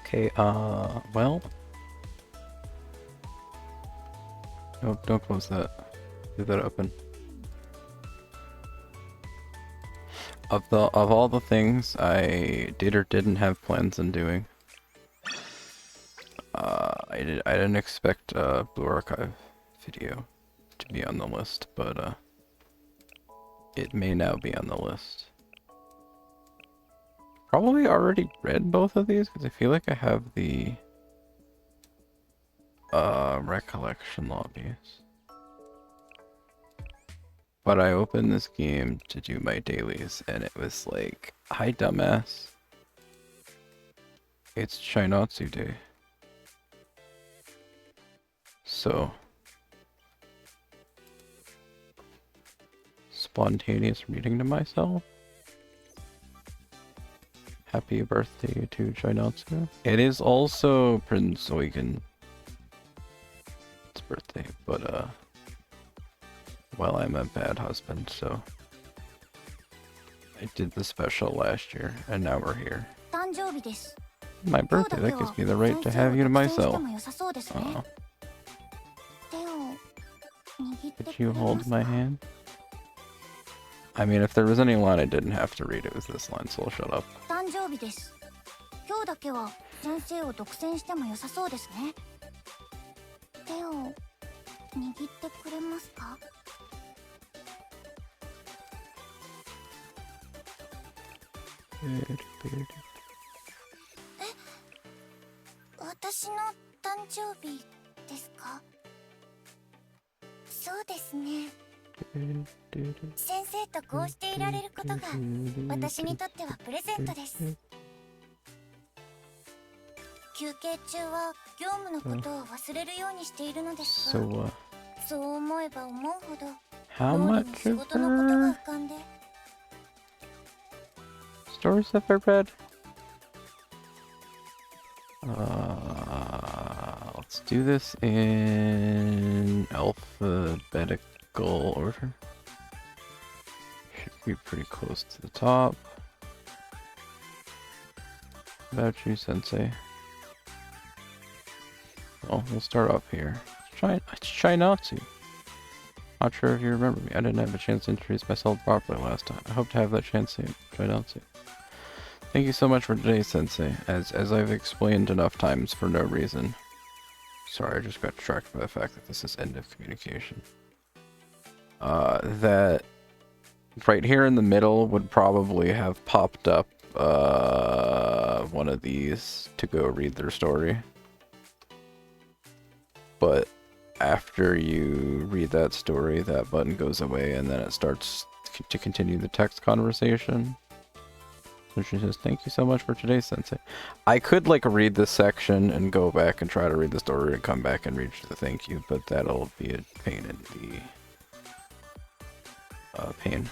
Okay, well... Nope, don't close that. Leave that open. Of all the things I did or didn't have plans on doing, I didn't expect a Blue Archive video to be on the list, but it may now be on the list. Probably already read both of these because I feel like I have the recollection lobbies. But I opened this game to do my dailies and it was like, hi dumbass. It's Chinatsu Day. So spontaneous reading to myself. Happy birthday to Chinatsu. It is also Prince Eugen's birthday, but well, I'm a bad husband, so I did the special last year, and now we're here. My birthday, that gives me the right to have you to myself. Could you hold my hand? I mean, if there was any line I didn't have to read, it was this line, so I'll shut up. So, how much of her stories have I read? Let's do this in alphabetical order. Should be pretty close to the top. About you, Sensei. Well, we'll start off here. It's Chinatsu. Not sure if you remember me. I didn't have a chance to introduce myself properly last time. I hope to have that chance soon. Chinatsu. Thank you so much for today, Sensei. As I've explained enough times for no reason. Sorry, I just got distracted by the fact that this is end of communication. That right here in the middle would probably have popped up one of these to go read their story. But after you read that story, that button goes away and then it starts to continue the text conversation. So she says, thank you so much for today, Sensei. I could like read this section and go back and try to read the story and come back and read the thank you, but that'll be a pain in the pain.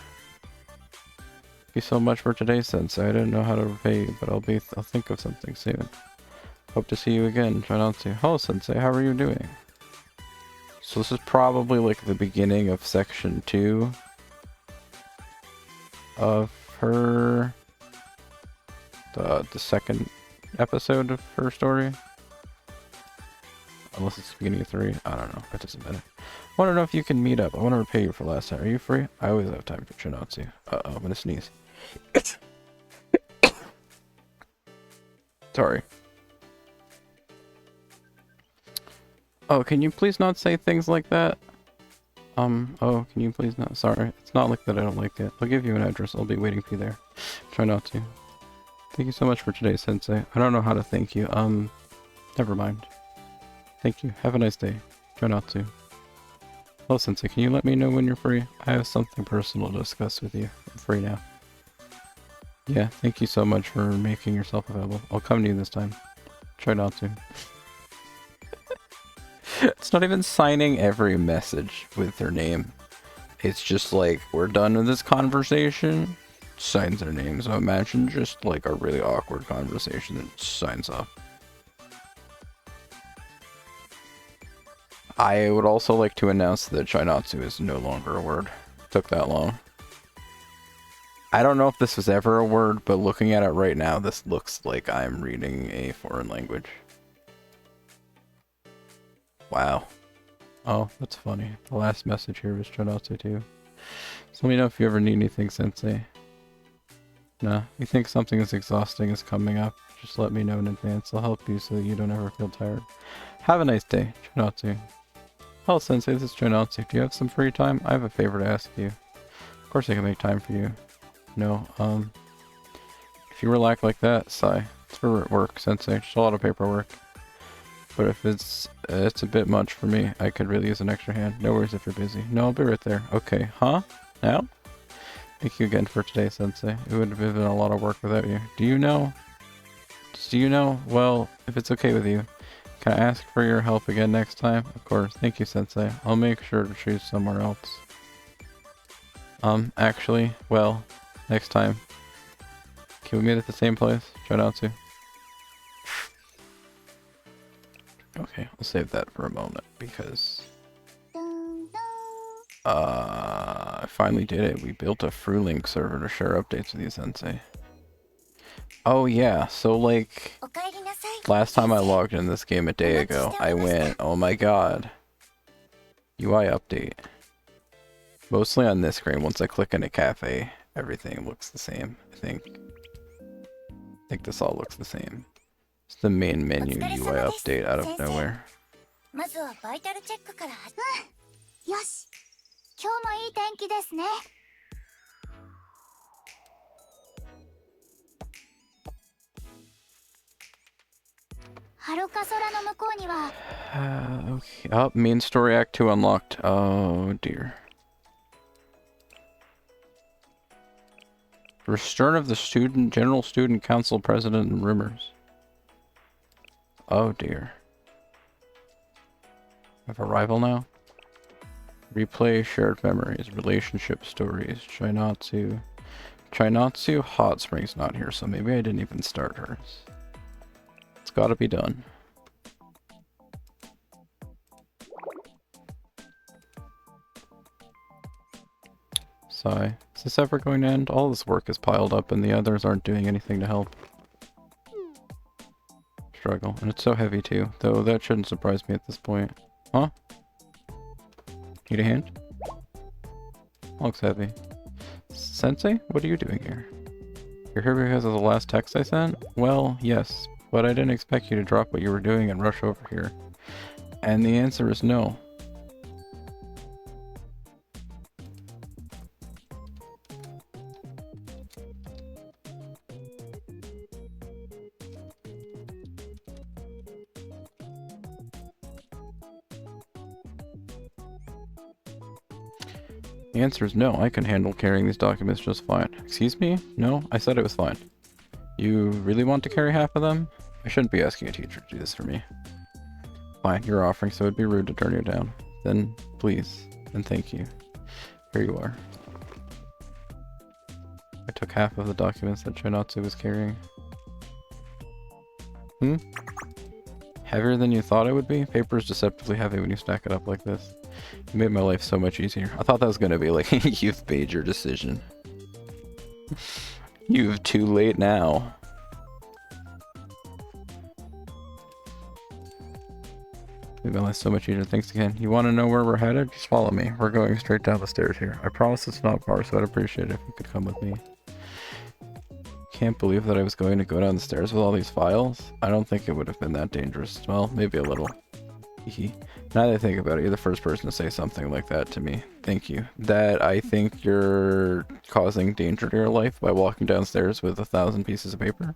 Thank you so much for today, Sensei. I didn't know how to repay you, but I'll think of something soon. Hope to see you again. Try not to. Hello, Sensei. How are you doing? So this is probably like the beginning of section 2 of her, the second episode of her story. Unless it's the beginning of 3. I don't know. That doesn't matter. I want to know if you can meet up. I want to repay you for last time. Are you free? I always have time for Chinatsu. Uh-oh, I'm gonna sneeze. Sorry. Oh, can you please not say things like that? Oh, can you please not? Sorry. It's not like that I don't like it. I'll give you an address. I'll be waiting for you there. Try not to. Thank you so much for today, Sensei. I don't know how to thank you. Never mind. Thank you. Have a nice day. Try not to. Hello, Sensei. Can you let me know when you're free? I have something personal to discuss with you. I'm free now. Yeah, thank you so much for making yourself available. I'll come to you this time. Try not to. It's not even signing every message with their name. It's just like, we're done with this conversation, signs their name. So imagine just like a really awkward conversation that signs off. I would also like to announce that Chinatsu is no longer a word. It took that long. I don't know if this was ever a word, but looking at it right now, this looks like I'm reading a foreign language. Wow. Oh, that's funny. The last message here was Chinatsu too. So let me know if you ever need anything, Sensei. Nah, you think something as exhausting is coming up, just let me know in advance. I'll help you so that you don't ever feel tired. Have a nice day, Chinatsu. Hello, Sensei, this is Chinatsu. Do you have some free time? I have a favor to ask you. Of course I can make time for you. No, if you relax like that, sigh. It's for work, Sensei. Just a lot of paperwork. But if it's a bit much for me, I could really use an extra hand. No worries if you're busy. No, I'll be right there. Okay, huh? Now? Thank you again for today, Sensei. It would have been a lot of work without you. Do you know? Well, if it's okay with you, can I ask for your help again next time? Of course. Thank you, Sensei. I'll make sure to choose somewhere else. Actually, well, next time. Can we meet at the same place? Chinatsu. Okay, I'll save that for a moment because I finally did it. We built a FruLink server to share updates with you, Sensei. Oh yeah, so like last time I logged in this game a day ago, I went, oh my god, UI update. Mostly on this screen, once I click in a cafe, everything looks the same, I think. I think this all looks the same. It's the main menu UI update out of nowhere. Okay. Oh, main story act 2 unlocked. Oh dear. Return of the General Student Council President and rumors. Oh dear. I have a rival now? Replay shared memories, relationship stories, Chinatsu. Chinatsu Hot Springs not here, so maybe I didn't even start hers. It's gotta be done. Sigh. Is this ever going to end? All this work is piled up and the others aren't doing anything to help. Struggle. And it's so heavy too, though that shouldn't surprise me at this point. Huh? Need a hand? Looks heavy. Sensei? What are you doing here? You're here because of the last text I sent? Well, yes, but I didn't expect you to drop what you were doing and rush over here. And the answer is no. The answer is no, I can handle carrying these documents just fine. Excuse me? No, I said it was fine. You really want to carry half of them? I shouldn't be asking a teacher to do this for me. Fine, you're offering, so it'd be rude to turn you down. Then, please, and thank you. Here you are. I took half of the documents that Chinatsu was carrying. Heavier than you thought it would be? Paper is deceptively heavy when you stack it up like this. You made my life so much easier. I thought that was gonna be like, you've made your decision. You've too late now. Made my life so much easier. Thanks again. You want to know where we're headed? Just follow me. We're going straight down the stairs here. I promise it's not far, so I'd appreciate it if you could come with me. Can't believe that I was going to go down the stairs with all these files. I don't think it would have been that dangerous. Well, maybe a little. Now that I think about it, you're the first person to say something like that to me. Thank you. That I think you're causing danger to your life by walking downstairs with 1,000 pieces of paper.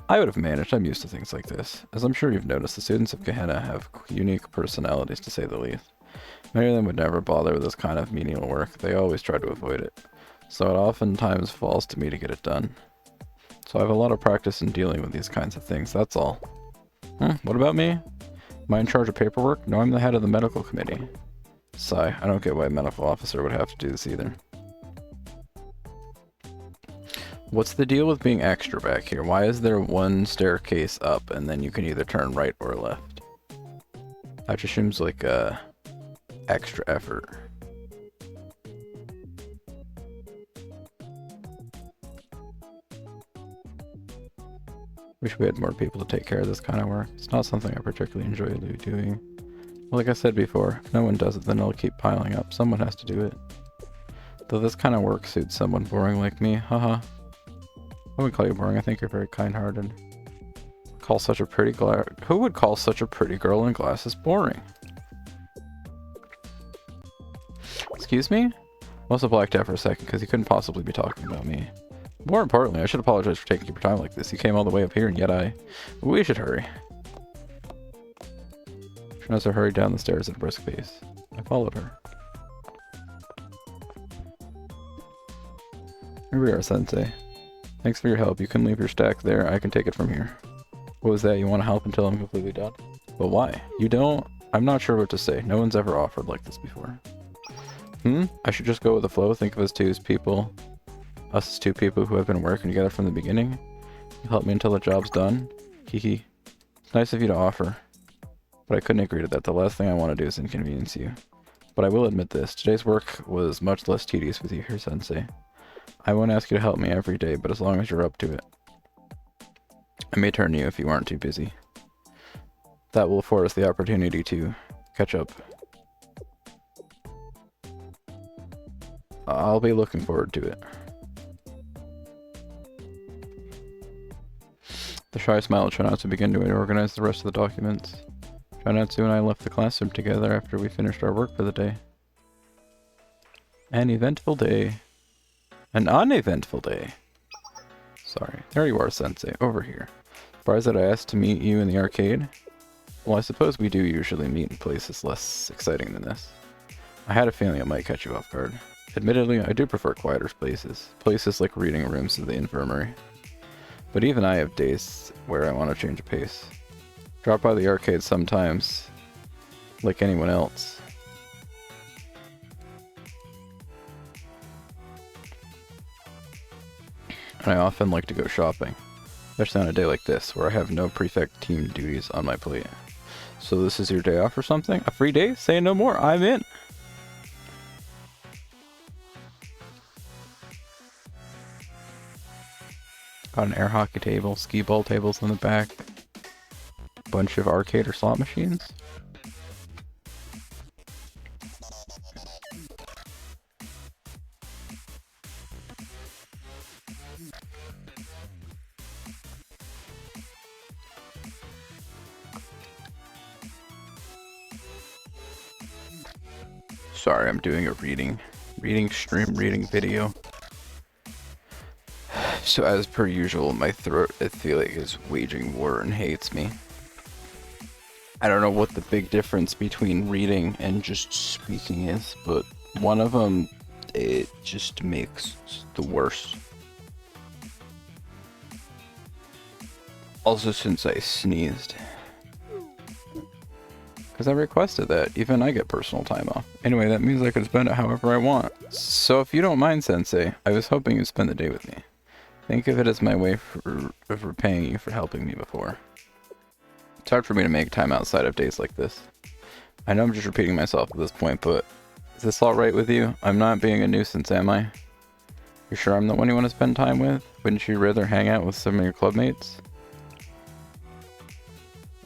I would have managed. I'm used to things like this. As I'm sure you've noticed, the students of Gehenna have unique personalities, to say the least. Many of them would never bother with this kind of menial work. They always try to avoid it. So it oftentimes falls to me to get it done. So I have a lot of practice in dealing with these kinds of things, that's all. What about me? Am I in charge of paperwork? No, I'm the head of the medical committee. Sigh, I don't get why a medical officer would have to do this either. What's the deal with being extra back here? Why is there one staircase up and then you can either turn right or left? That just seems like extra effort. Wish we had more people to take care of this kind of work. It's not something I particularly enjoy doing. Like I said before, if no one does it, then it'll keep piling up. Someone has to do it. Though this kind of work suits someone boring like me, haha. I wouldn't call you boring, I think you're very kind-hearted. Who would call such a pretty girl in glasses boring? Excuse me? Must have blacked out for a second, because you couldn't possibly be talking about me. More importantly, I should apologize for taking your time like this. You came all the way up here, and yet we should hurry. Chinatsu hurried down the stairs at a brisk pace. I followed her. Here we are, Sensei. Thanks for your help. You can leave your stack there. I can take it from here. What was that? You want to help until I'm completely done? But why? You don't? I'm not sure what to say. No one's ever offered like this before. I should just go with the flow. Think of us as two people who have been working together from the beginning. You help me until the job's done. Hehe. It's nice of you to offer. But I couldn't agree to that. The last thing I want to do is inconvenience you. But I will admit this. Today's work was much less tedious with you here, Sensei. I won't ask you to help me every day, but as long as you're up to it. I may turn to you if you aren't too busy. That will afford us the opportunity to catch up. I'll be looking forward to it. The shy smile at Chinatsu began to organize the rest of the documents. Chinatsu and I left the classroom together after we finished our work for the day. An eventful day. An uneventful day. Sorry. There you are, Sensei. Over here. Surprised that I asked to meet you in the arcade? Well, I suppose we do usually meet in places less exciting than this. I had a feeling it might catch you off guard. Admittedly, I do prefer quieter places. Places like reading rooms of the infirmary. But even I have days where I want to change of pace. Drop by the arcade sometimes, like anyone else. And I often like to go shopping, especially on a day like this, where I have no prefect team duties on my plate. So this is your day off or something? A free day? Say no more, I'm in! Got an air hockey table, skee ball tables in the back, bunch of arcade or slot machines. Sorry, I'm doing a reading video. So as per usual, my throat, I feel like, is waging war and hates me. I don't know what the big difference between reading and just speaking is, but one of them, it just makes the worst. Also, since I sneezed. Because I requested that, even I get personal time off. Anyway, that means I can spend it however I want. So if you don't mind, Sensei, I was hoping you'd spend the day with me. Think of it as my way of repaying you for helping me before. It's hard for me to make time outside of days like this. I know I'm just repeating myself at this point, but is this alright with you? I'm not being a nuisance, am I? You sure I'm the one you want to spend time with? Wouldn't you rather hang out with some of your clubmates?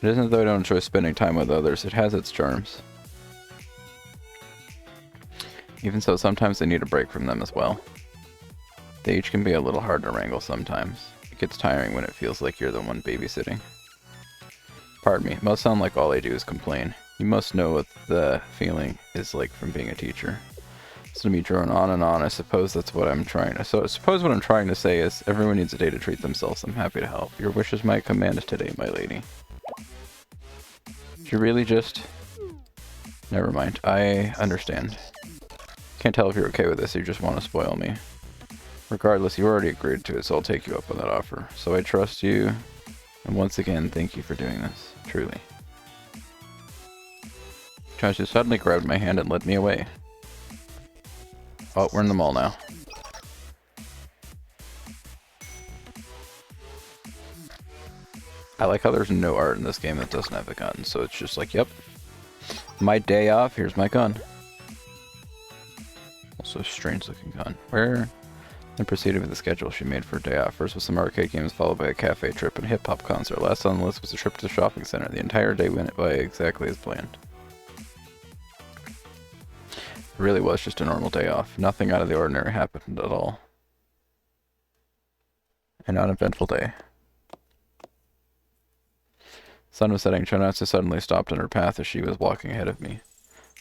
It isn't that I don't enjoy spending time with others, it has its charms. Even so, sometimes I need a break from them as well. They each can be a little hard to wrangle sometimes. It gets tiring when it feels like you're the one babysitting. Pardon me, it must sound like all I do is complain. You must know what the feeling is like from being a teacher. So to me drone on and on, I suppose that's what I'm trying to... So I suppose what I'm trying to say is, everyone needs a day to treat themselves. I'm happy to help. Your wish is my command today, my lady. Did you really just... Never mind. I understand. Can't tell if you're okay with this, you just want to spoil me. Regardless, you already agreed to it, so I'll take you up on that offer. So I trust you, and once again, thank you for doing this. Truly. Chinatsu suddenly grabbed my hand and led me away. Oh, we're in the mall now. I like how there's no art in this game that doesn't have a gun, so it's just like, yep. My day off, here's my gun. Also a strange looking gun. Where? Then proceeded with the schedule she made for a day off. First was some arcade games, followed by a cafe trip and a hip-hop concert. Last on the list was a trip to the shopping center. The entire day went by exactly as planned. It really was just a normal day off. Nothing out of the ordinary happened at all. An uneventful day. Sun was setting. Chinatsu suddenly stopped in her path as she was walking ahead of me.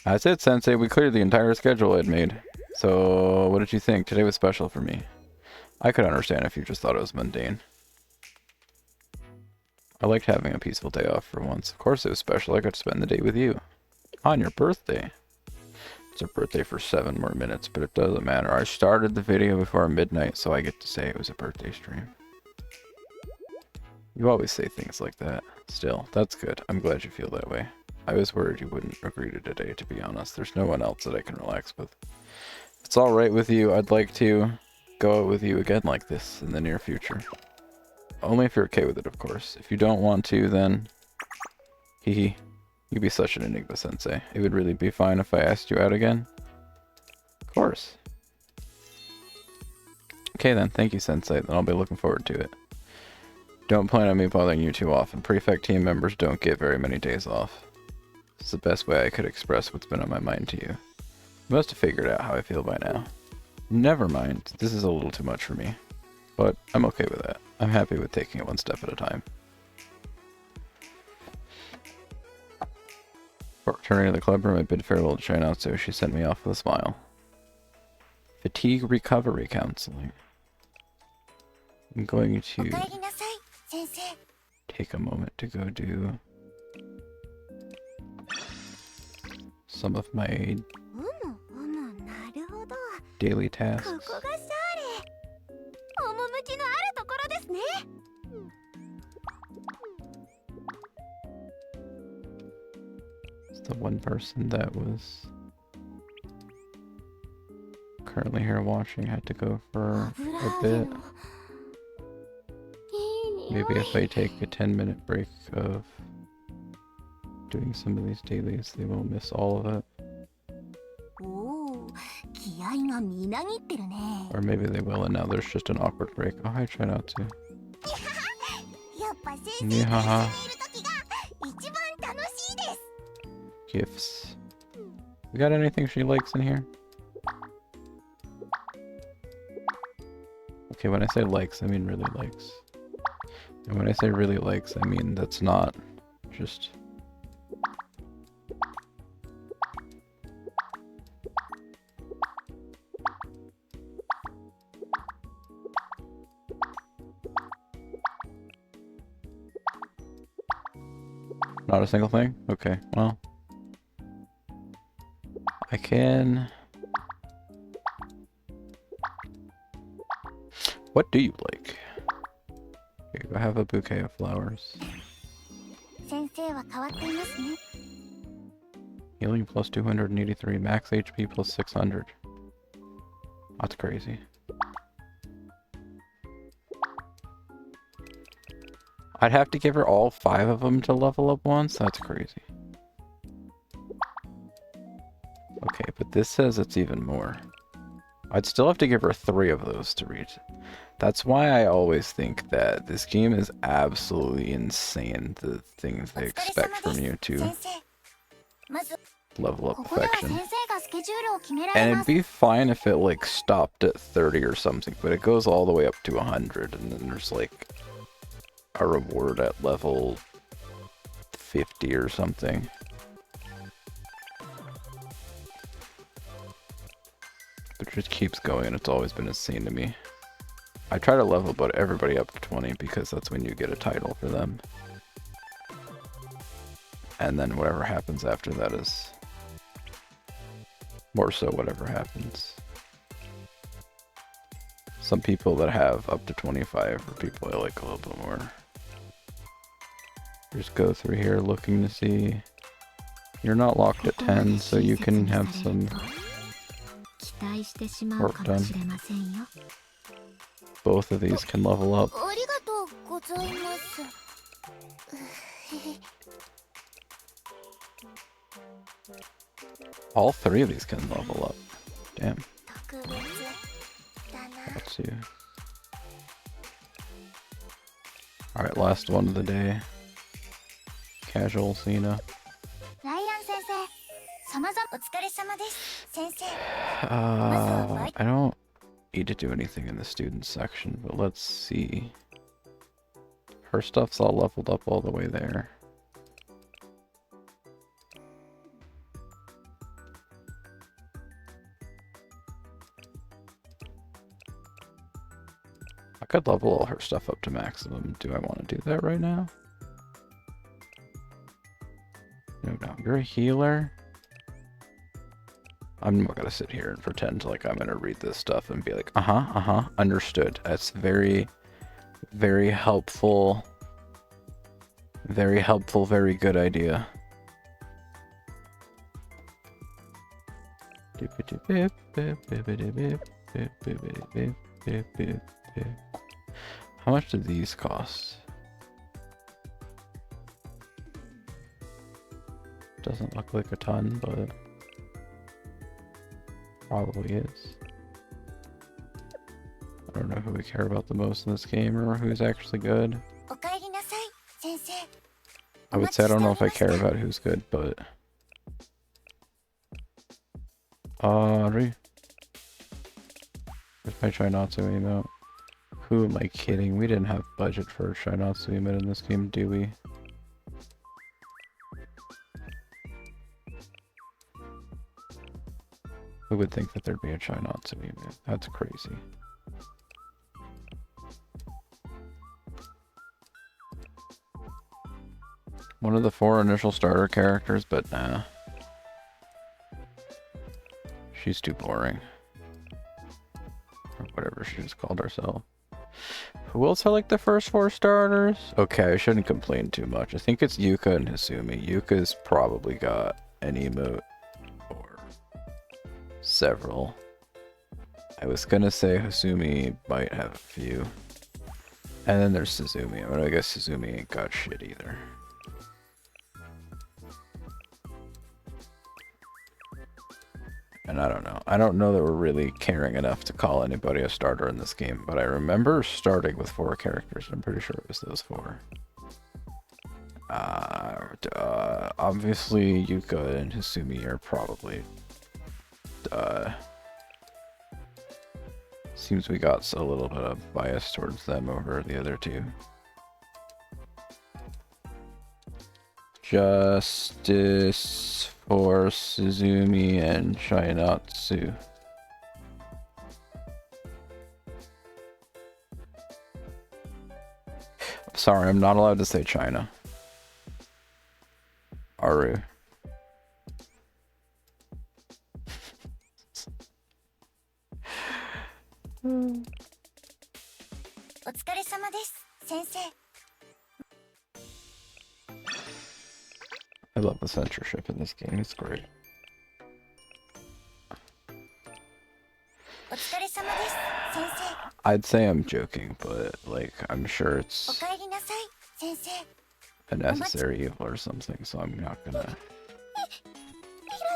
That's it, Sensei. We cleared the entire schedule I'd made. So, what did you think? Today was special for me. I could understand if you just thought it was mundane. I liked having a peaceful day off for once. Of course it was special. I got to spend the day with you. On your birthday. It's a birthday for 7 more minutes, but it doesn't matter. I started the video before midnight, so I get to say it was a birthday stream. You always say things like that. Still, that's good. I'm glad you feel that way. I was worried you wouldn't agree to today, to be honest. There's no one else that I can relax with. If it's alright with you, I'd like to go out with you again like this in the near future. Only if you're okay with it, of course. If you don't want to, then... Hehe. You'd be such an enigma, Sensei. It would really be fine if I asked you out again? Of course. Okay then, thank you, Sensei. Then I'll be looking forward to it. Don't plan on me bothering you too often. Prefect team members don't get very many days off. It's the best way I could express what's been on my mind to you. You must have figured out how I feel by now. Never mind, this is a little too much for me. But I'm okay with that. I'm happy with taking it one step at a time. Before returning to the club room, I bid farewell to Chinatsu. She sent me off with a smile. Fatigue recovery counseling. I'm going to take a moment to go do some of my daily tasks. It's the one person that was currently here watching had to go for a bit. Maybe if I take a 10-minute break of doing some of these dailies, they won't miss all of it. Or maybe they will, and now there's just an awkward break. Oh, hi, Chinatsu. Nihaha. Gifts. We got anything she likes in here? Okay, when I say likes, I mean really likes. And when I say really likes, I mean that's not just... Not a single thing? Okay, well... I can... What do you like? Okay, go have a bouquet of flowers. Healing plus 283, max HP plus 600. That's crazy. I'd have to give her all 5 of them to level up once? That's crazy. Okay, but this says it's even more. I'd still have to give her 3 of those to reach. That's why I always think that this game is absolutely insane, the things they expect from you to level up affection. And it'd be fine if it like stopped at 30 or something, but it goes all the way up to 100, and then there's like a reward at level 50 or something. But it just keeps going, and it's always been insane to me. I try to level about everybody up to 20 because that's when you get a title for them. And then whatever happens after that is more so whatever happens. Some people that have up to 25 are people I like a little bit more. Just go through here looking to see. You're not locked at 10, so you can have some work done. Both of these can level up. All 3 of these can level up. Damn. Chinatsu. Alright, last one of the day. Casual Cena. I don't need to do anything in the student section, but let's see. Her stuff's all leveled up all the way there. I could level all her stuff up to maximum. Do I want to do that right now? No, you're a healer? I'm not gonna sit here and pretend like I'm gonna read this stuff and be like, understood. That's very, very helpful. Very helpful, very good idea. How much do these cost? Doesn't look like a ton, but probably is. I don't know who we care about the most in this game or who's actually good. I would say I don't know if I care about who's good, but... Where's my Chinatsu emote? Who am I kidding? We didn't have budget for a Chinatsu emote in this game, do we? Who would think that there'd be a Chinatsu emote? That's crazy. One of the 4 initial starter characters, but nah. She's too boring. Or whatever she just called herself. Who else are like the first 4 starters? Okay, I shouldn't complain too much. I think it's Yuka and Hasumi. Yuka's probably got an emote. Or several. I was gonna say Hasumi might have a few. And then there's Suzumi. I mean, I guess Suzumi ain't got shit either. And I don't know. I don't know that we're really caring enough to call anybody a starter in this game, but I remember starting with 4 characters. I'm pretty sure it was those 4. Obviously Yuka and Hasumi are probably... seems we got a little bit of bias towards them over the other 2. Justice for Suzumi and Chinatsu. Sorry, I'm not allowed to say China. Aru. I love the censorship in this game, it's great. I'd say I'm joking, but like, I'm sure it's a necessary evil or something, so I'm not gonna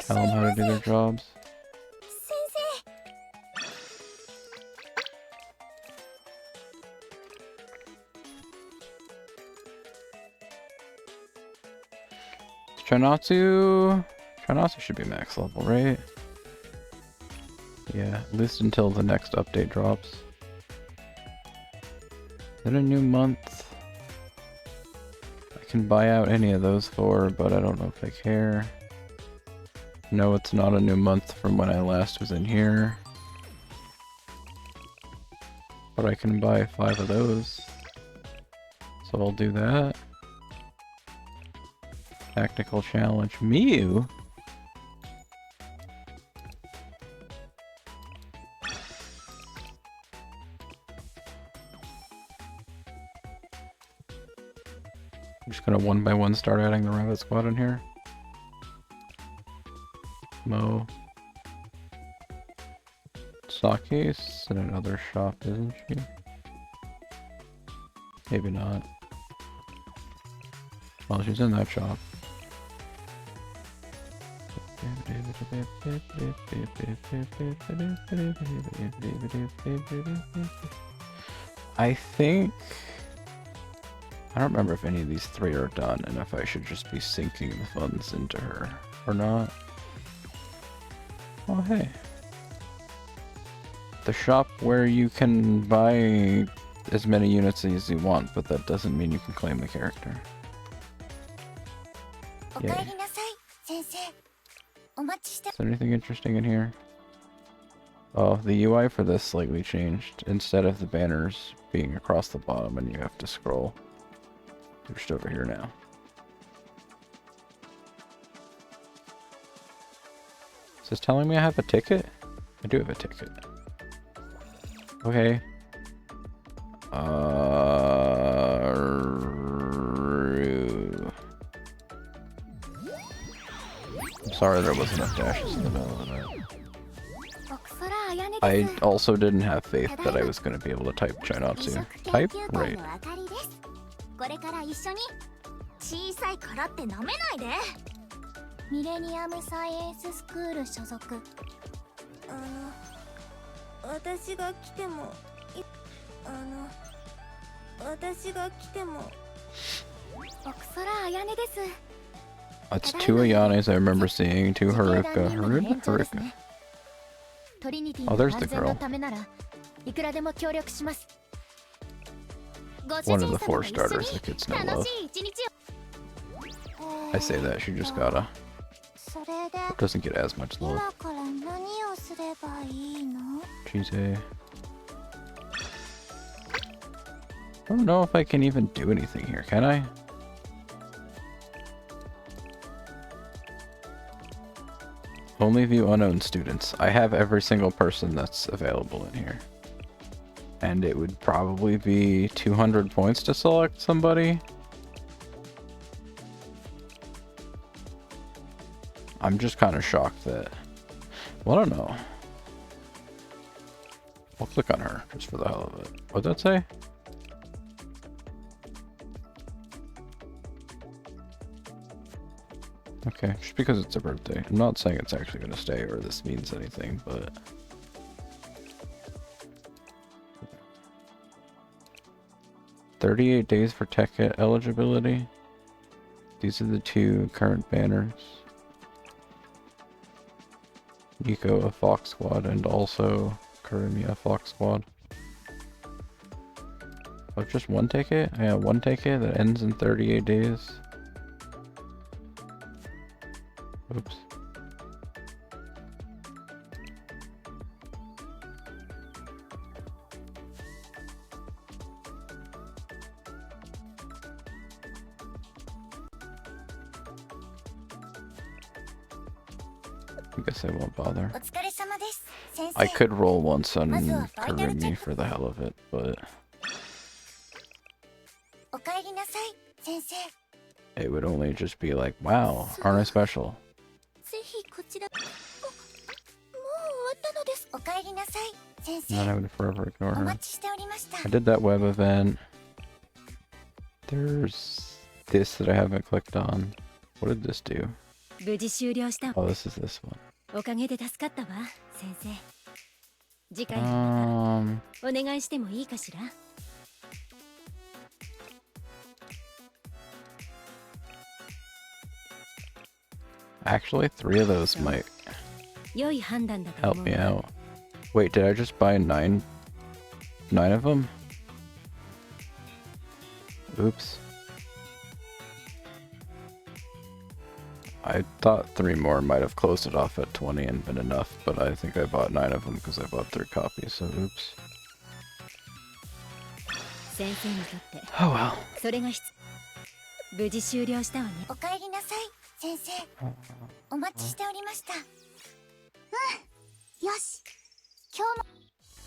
tell them how to do their jobs. Chinatsu should be max level, right? Yeah, at least until the next update drops. Is it a new month? I can buy out any of those 4, but I don't know if I care. No, it's not a new month from when I last was in here. But I can buy 5 of those. So I'll do that. Tactical challenge. Miu? I'm just gonna 1 by 1 start adding the rabbit squad in here. Mo. Saki's in another shop, isn't she? Maybe not. Well, she's in that shop. I think... I don't remember if any of these three are done and if I should just be sinking the funds into her or not. Oh, hey. The shop where you can buy as many units as you want, but that doesn't mean you can claim the character. Yay. Is there anything interesting in here? Oh, the UI for this slightly changed. Instead of the banners being across the bottom and you have to scroll, they're just over here now. Is this telling me I have a ticket? I do have a ticket. Okay. I'm sorry there wasn't enough dashes in the middle of it. I also didn't have faith that I was going to be able to type Chinatsu. Type? Right. That's two Ayanes I remember seeing, two Haruka. Haruka. Oh, there's the girl. One of the 4 starters the kids know love. I say that, she just gotta. Doesn't get as much love. She's a... I don't know if I can even do anything here, can I? Only view unknown students. I have every single person that's available in here. And it would probably be 200 points to select somebody. I'm just kind of shocked that... Well, I don't know. I'll click on her, just for the hell of it. What'd that say? Okay, just because it's a birthday. I'm not saying it's actually going to stay or this means anything, but... 38 days for tech eligibility. These are the 2 current banners. Nico, a Fox Squad, and also Kurumi, a Fox Squad. Oh, just 1 ticket? Yeah, 1 ticket that ends in 38 days. Oops. I guess I won't bother. I could roll once on Kurumi for the hell of it, but... It would only just be like, wow, aren't I special? And then I would forever ignore her. I did that web event. There's this that I haven't clicked on. What did this do? Oh, this is this one. Actually, 3 of those might help me out. Wait, did I just buy 9 of them? Oops. I thought 3 more might have closed it off at 20 and been enough, but I think I bought 9 of them because I bought 3 copies, so oops. Oh well.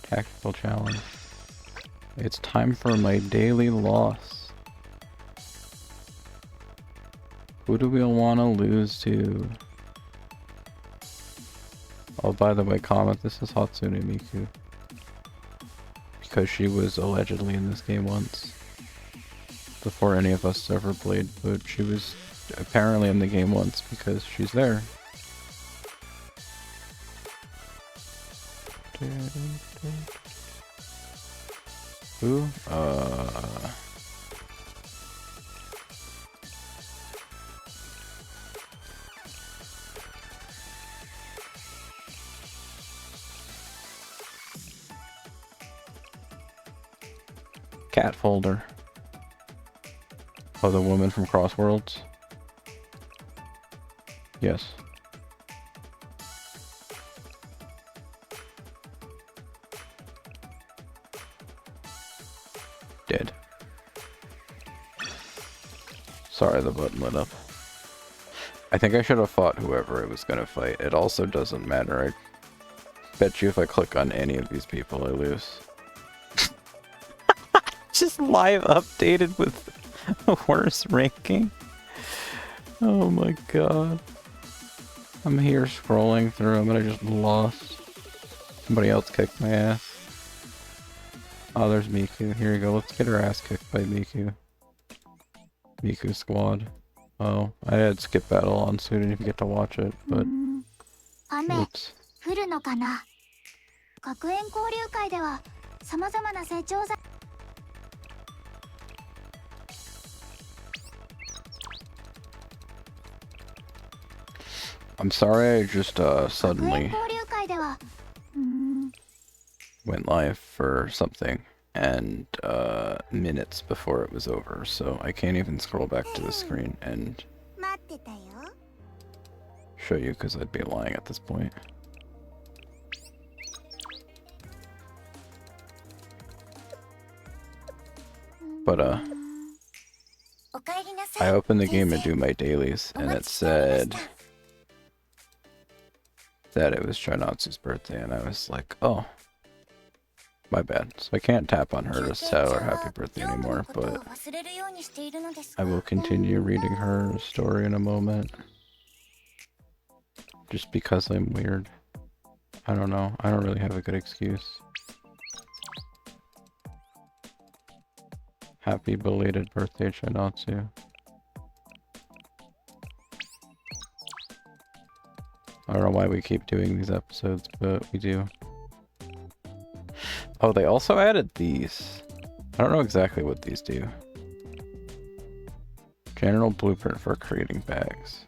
Tactical challenge. It's time for my daily loss. Who do we want to lose to? Oh, by the way, comment, this is Hatsune Miku. Because she was allegedly in this game once. Before any of us ever played, but she was apparently in the game once because she's there. Who? Cat folder. Oh, the woman from Crossworlds? Yes. Dead. Sorry, the button lit up. I think I should have fought whoever I was gonna fight. It also doesn't matter. I bet you if I click on any of these people, I lose. Just live updated with a worse ranking. Oh my god. I'm here scrolling through them and I just lost. Somebody else kicked my ass. Oh, there's Miku. Here you go. Let's get her ass kicked by Miku. Miku squad. Oh, I had skip battle on, so we didn't even get to watch it, but... Oops. I'm sorry, I just suddenly went live for something and minutes before it was over, so I can't even scroll back to the screen and show you because I'd be lying at this point. But I opened the game to do my dailies and it said that it was Chinatsu's birthday, and I was like, oh, my bad. So I can't tap on her to tell her happy birthday anymore, but I will continue reading her story in a moment. Just because I'm weird. I don't know. I don't really have a good excuse. Happy belated birthday, Chinatsu. I don't know why we keep doing these episodes, but we do. Oh, they also added these. I don't know exactly what these do. General blueprint for creating bags.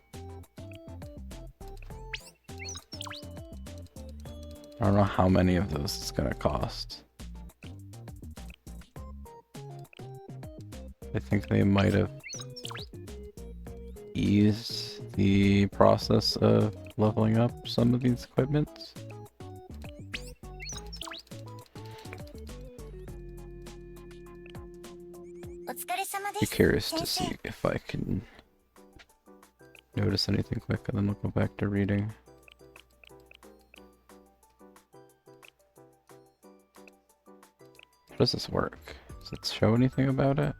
I don't know how many of those it's gonna cost. I think they might have eased the process of leveling up some of these equipments. Be curious to see if I can notice anything quick, and then we'll go back to reading. How does this work? Does it show anything about it?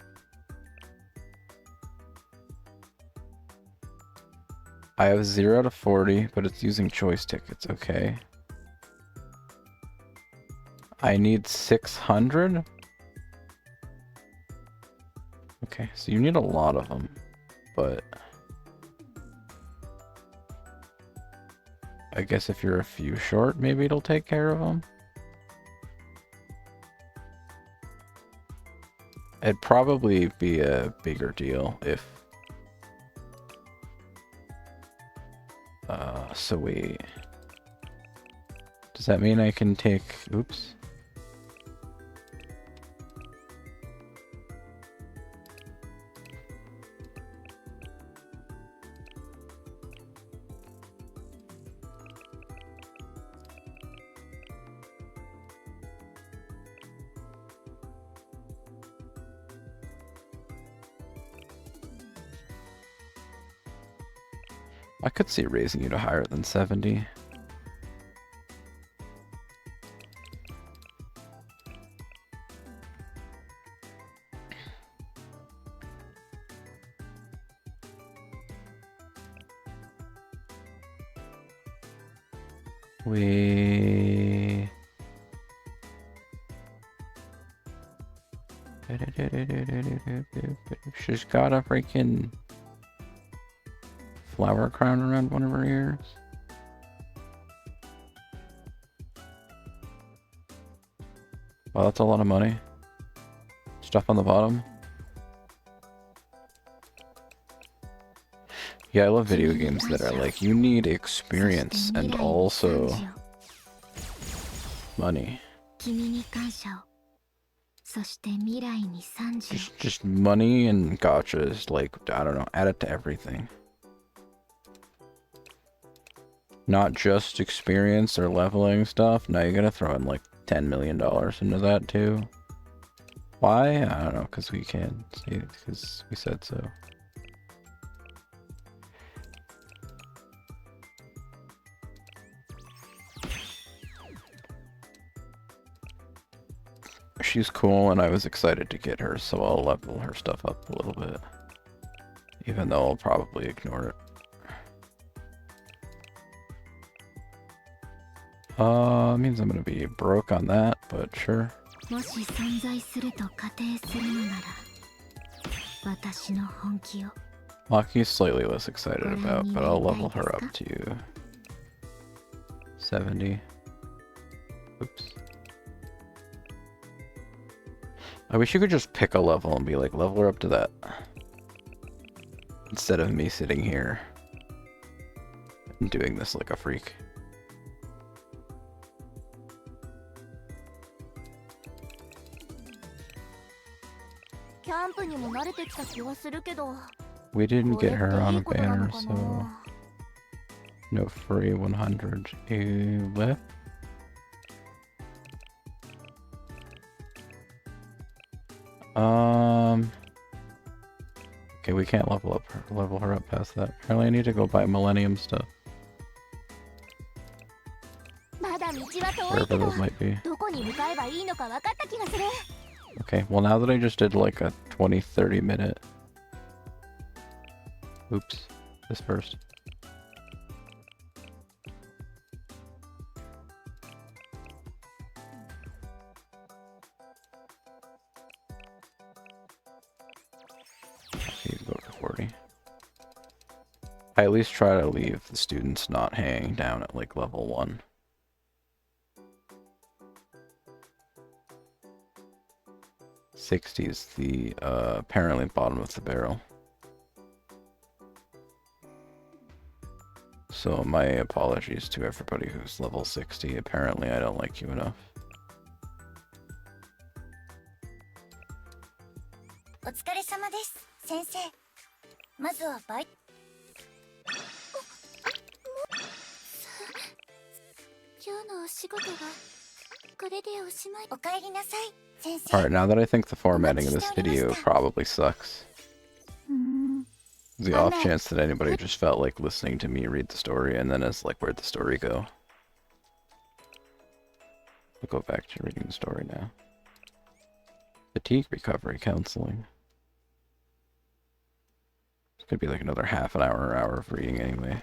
I have 0 to 40, but it's using choice tickets, okay. I need 600? Okay, so you need a lot of them, but... I guess if you're a few short, maybe it'll take care of them? It'd probably be a bigger deal if... so wait... Does that mean I can take... Oops. I could see raising you to higher than 70. We... She's got a freaking... flower crown around one of her ears. Wow, that's a lot of money. Stuff on the bottom. Yeah, I love video games that are like, you need experience and also money. Just money and gotchas, like, I don't know, add it to everything. Not just experience or leveling stuff. Now you gotta throw in like $10 million into that too. Why? I don't know, because we can. Because we said so. She's cool and I was excited to get her, so I'll level her stuff up a little bit. Even though I'll probably ignore it. Means I'm gonna be broke on that, but sure. Maki's slightly less excited about, but I'll level her up to 70. Oops. I wish you could just pick a level and be like, level her up to that. Instead of me sitting here and doing this like a freak. We didn't get her on a banner, so no free 100 left. Okay, we can't level her up past that. Apparently I need to go buy Millennium stuff. Wherever those might be. Okay, well now that I just did like a 20-30 minute... Oops, this first. Okay, go to 40. I at least try to leave the students not hanging down at like level 1. $60 is the apparently bottom of the barrel. So my apologies to everybody who's level 60. Apparently I don't like you enough. Alright, now that I think the formatting of this video probably sucks. The off chance that anybody just felt like listening to me read the story and then is like, where'd the story go? We'll go back to reading the story now. Fatigue recovery counseling. It's gonna be like another half an hour or hour of reading anyway.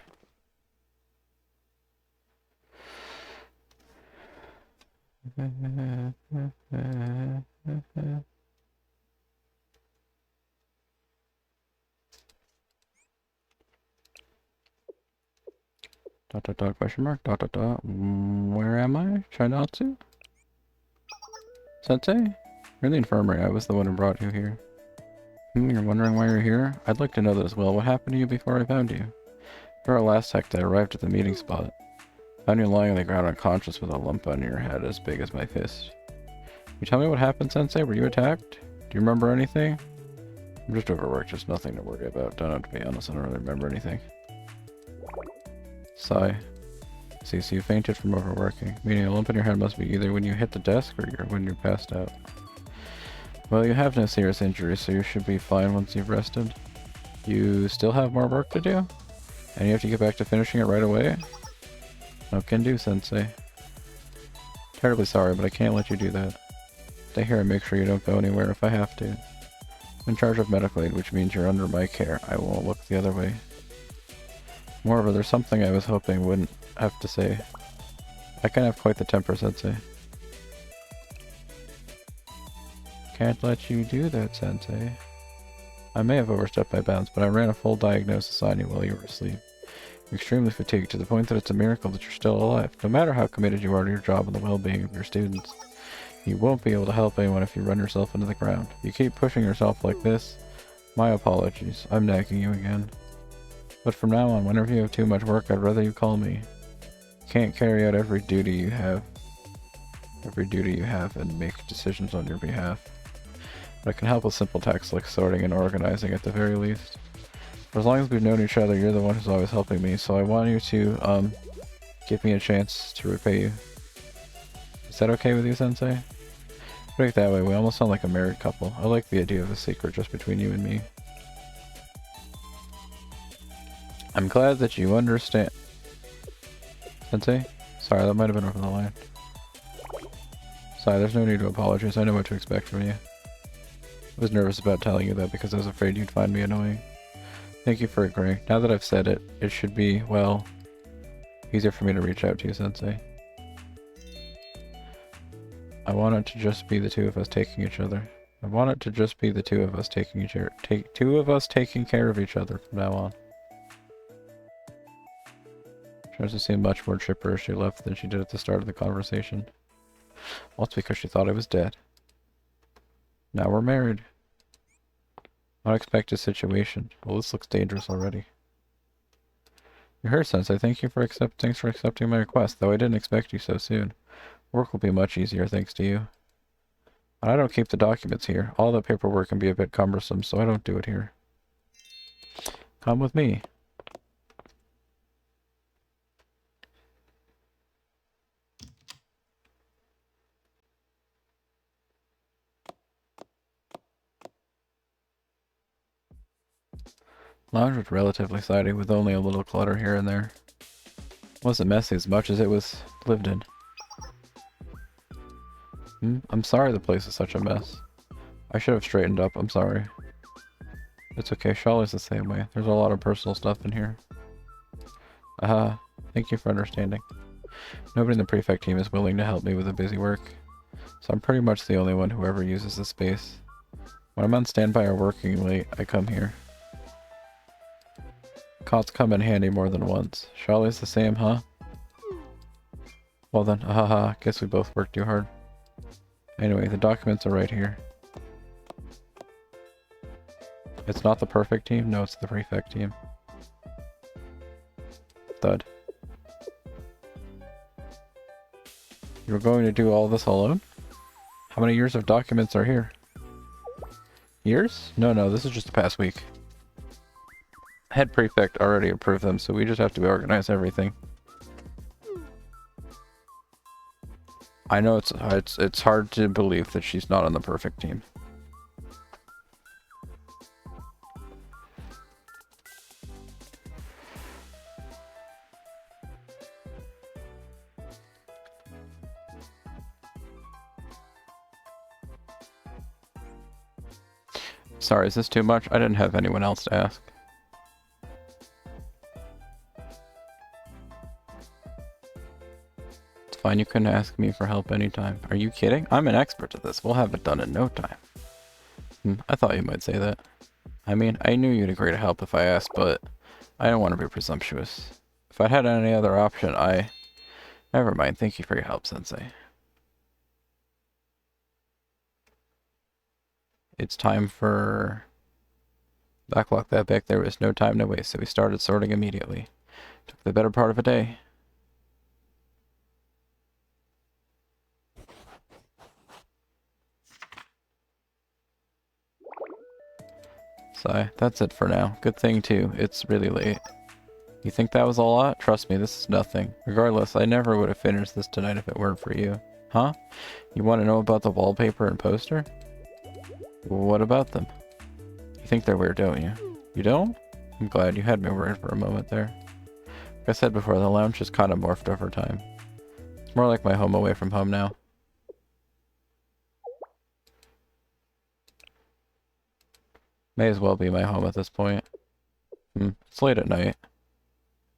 Dot dot dot question mark dot dot dot. Where am I? Chinatsu? Sensei? You're in the infirmary. I was the one who brought you here. You're wondering why you're here? I'd like to know that as well. What happened to you before I found you? For our last act, I arrived at the meeting spot. Found you lying on the ground unconscious with a lump on your head as big as my fist. Can you tell me what happened, Sensei? Were you attacked? Do you remember anything? I'm just overworked. Just nothing to worry about. Don't have to be honest. I don't really remember anything. Sigh. See, so you fainted from overworking. Meaning a lump in your head must be either when you hit the desk or when you're passed out. Well, you have no serious injuries, so you should be fine once you've rested. You still have more work to do? And you have to get back to finishing it right away? No can do, Sensei. Terribly sorry, but I can't let you do that. Stay here and make sure you don't go anywhere if I have to. I'm in charge of medical aid, which means you're under my care. I won't look the other way. Moreover, there's something I was hoping wouldn't have to say. I can have quite the temper, Sensei. Can't let you do that, Sensei. I may have overstepped my bounds, but I ran a full diagnosis on you while you were asleep. You're extremely fatigued to the point that it's a miracle that you're still alive, no matter how committed you are to your job and the well-being of your students. You won't be able to help anyone if you run yourself into the ground. You keep pushing yourself like this. My apologies. I'm nagging you again. But from now on, whenever you have too much work, I'd rather you call me. You can't carry out every duty you have and make decisions on your behalf. But I can help with simple tasks like sorting and organizing at the very least. For as long as we've known each other, you're the one who's always helping me, so I want you to, give me a chance to repay you. Is that okay with you, Sensei? Put it that way, we almost sound like a married couple. I like the idea of a secret just between you and me. I'm glad that you understand. Sensei? Sorry, that might have been over the line. Sorry, there's no need to apologize. I know what to expect from you. I was nervous about telling you that because I was afraid you'd find me annoying. Thank you for agreeing. Now that I've said it, it should be, well, easier for me to reach out to you, Sensei. I want it to just be the two of us taking each other. I want it to just be the two of us taking taking care of each other from now on. She doesn't seem much more chipper as she left than she did at the start of the conversation. Well, it's because she thought I was dead. Now we're married. Unexpected situation. Well, this looks dangerous already. You're her, Sensei. Thanks for accepting my request, though I didn't expect you so soon. Work will be much easier thanks to you. I don't keep the documents here. All the paperwork can be a bit cumbersome, so I don't do it here. Come with me. Lounge was relatively tidy, with only a little clutter here and there. It wasn't messy as much as it was lived in. I'm sorry the place is such a mess. I should have straightened up, I'm sorry. It's okay, Charlotte's the same way. There's a lot of personal stuff in here. Thank you for understanding. Nobody in the prefect team is willing to help me with the busy work, so I'm pretty much the only one who ever uses this space. When I'm on standby or working late, I come here. Cots come in handy more than once. Charlotte's the same, huh? Well then, guess we both worked too hard. Anyway, the documents are right here. It's not the perfect team? No, it's the prefect team. Thud. You were going to do all this alone? How many years of documents are here? Years? No, this is just the past week. Head prefect already approved them, so we just have to organize everything. I know it's hard to believe that she's not on the perfect team. Sorry, is this too much? I didn't have anyone else to ask. It's fine, you couldn't ask me for help anytime. Are you kidding? I'm an expert at this. We'll have it done in no time. I thought you might say that. I mean, I knew you'd agree to help if I asked, but I don't want to be presumptuous. If I'd had any other option, Never mind, thank you for your help, Sensei. It's time for... Backlock that back. There was no time to waste, so we started sorting immediately. Took the better part of a day. Sigh, that's it for now. Good thing, too. It's really late. You think that was a lot? Trust me, this is nothing. Regardless, I never would have finished this tonight if it weren't for you. Huh? You want to know about the wallpaper and poster? What about them? You think they're weird, don't you? You don't? I'm glad you had me worried for a moment there. Like I said before, the lounge has kind of morphed over time. It's more like my home away from home now. May as well be my home at this point. It's late at night.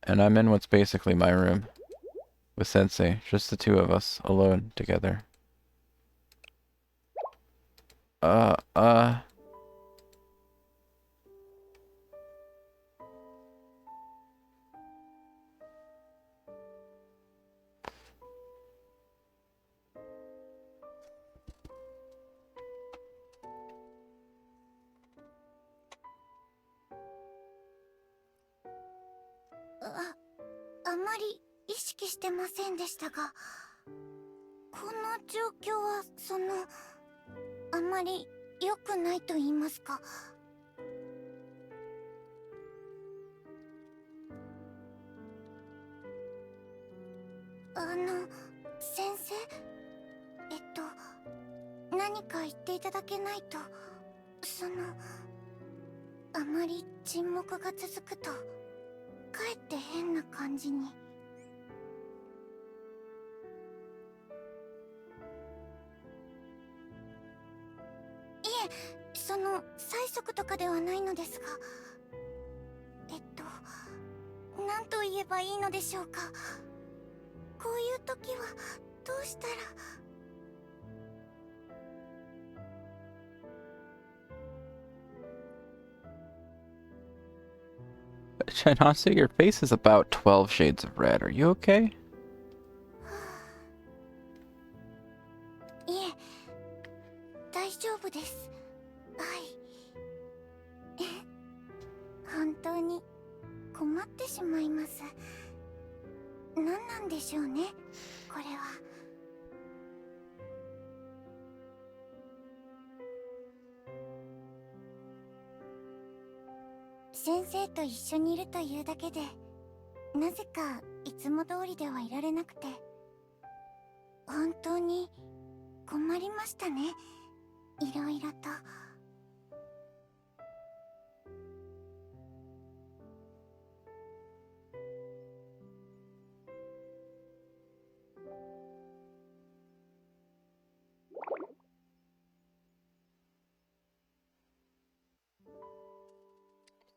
And I'm in what's basically my room. With Sensei, just the two of us, alone, together. まり意識してませんでしたが、この状況はあまり良くないと言いますか。先生、何か言っていただけないと、あまり沈黙が続くと、かえって変な感じに。いえ、催促とかではないのですが、何と言えばいいのでしょうか。こういう時はどうしたら。Chinatsu, your face is about 12 shades of red. Are you okay? いえ、大丈夫です。はい。本当に困ってしまいます。何なんでしょうね、これは。先生と一緒にいるというだけで、なぜかいつも通りではいられなくて、本当に困りましたね、いろいろと。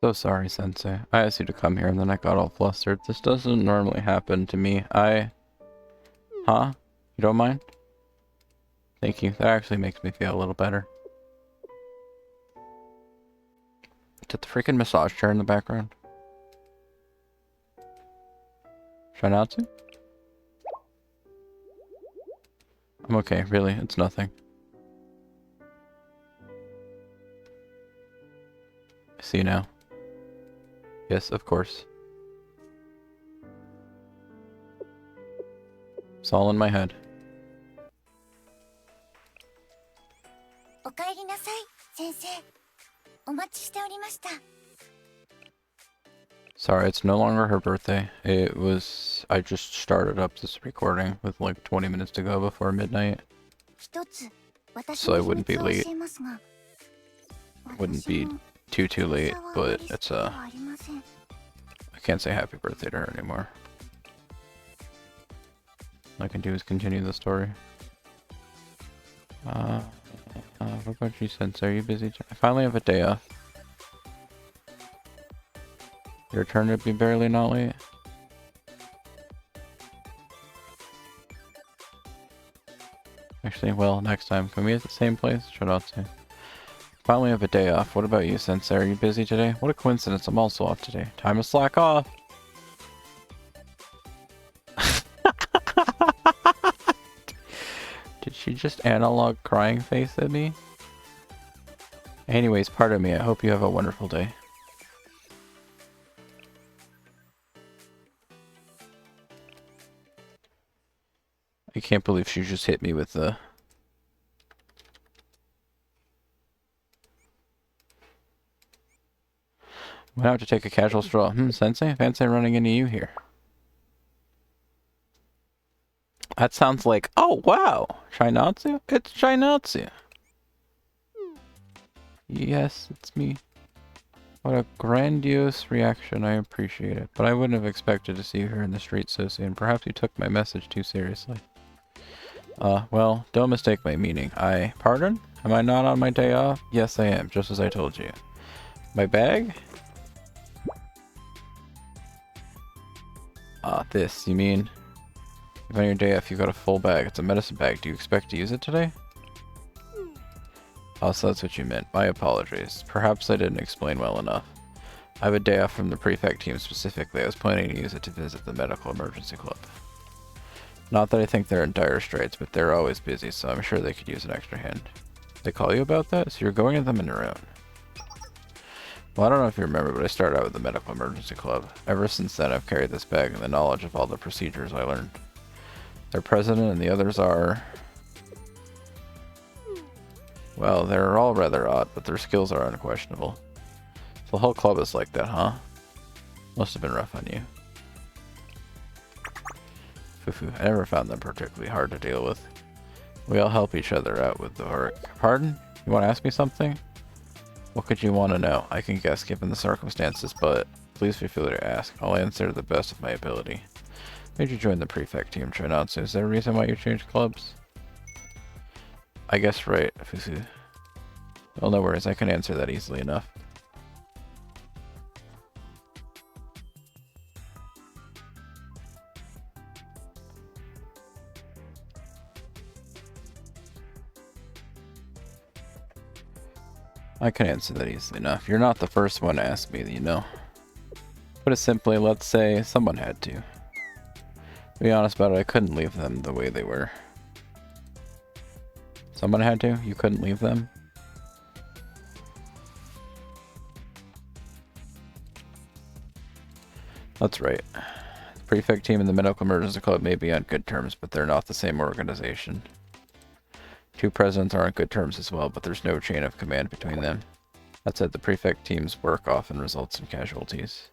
So sorry, Sensei. I asked you to come here and then I got all flustered. This doesn't normally happen to me. Huh? You don't mind? Thank you. That actually makes me feel a little better. Did the freaking massage chair in the background? Chinatsu? I'm okay, really. It's nothing. I see you now. Yes, of course. It's all in my head. おかえりなさい、先生。お待ちしておりました。Sorry, it's no longer her birthday. I just started up this recording with like 20 minutes to go before midnight. So I wouldn't be late. Wouldn't be too late, but it's I can't say happy birthday to her anymore. All I can do is continue the story. What about you, Sensei? Are you busy? I finally have a day off. Your turn to be barely not late. Actually, well, next time. Can we at the same place? Chinatsu. Finally have a day off. What about you, Sensei? Are you busy today? What a coincidence. I'm also off today. Time to slack off. Did she just analog crying face at me? Anyways, pardon me. I hope you have a wonderful day. I can't believe she just hit me with the... Went out to take a casual stroll. Sensei? Fancy running into you here. That sounds like... Oh, wow! Chinatsu? It's Chinatsu! Yes, it's me. What a grandiose reaction. I appreciate it. But I wouldn't have expected to see her in the street so soon. Perhaps you took my message too seriously. Well, don't mistake my meaning. Pardon? Am I not on my day off? Yes, I am, just as I told you. My bag? This, you mean? If on your day off you got a full bag. It's a medicine bag. Do you expect to use it today? Oh, so that's what you meant. My apologies. Perhaps I didn't explain well enough. I have a day off from the prefect team specifically. I was planning to use it to visit the medical emergency club. Not that I think they're in dire straits, but they're always busy, so I'm sure they could use an extra hand. They call you about that? So you're going to them on your own. Well, I don't know if you remember, but I started out with the Medical Emergency Club. Ever since then, I've carried this bag and the knowledge of all the procedures I learned. Their president and the others are... well, they're all rather odd, but their skills are unquestionable. So the whole club is like that, huh? Must have been rough on you. Fufu. I never found them particularly hard to deal with. We all help each other out with the work. Pardon? You want to ask me something? What could you want to know? I can guess given the circumstances, but please feel free to ask. I'll answer to the best of my ability. Why did you join the prefect team, Chinatsu? Is there a reason why you changed clubs? I guess right, Fufu. Well, no worries. I can answer that easily enough. I can answer that easily enough. You're not the first one to ask me, you know. Put it simply, let's say someone had to. To be honest about it, I couldn't leave them the way they were. Someone had to? You couldn't leave them? That's right. The prefect team and the Medical Emergency Club may be on good terms, but they're not the same organization. Two presidents are on good terms as well, but there's no chain of command between them. That said, the prefect team's work often results in casualties.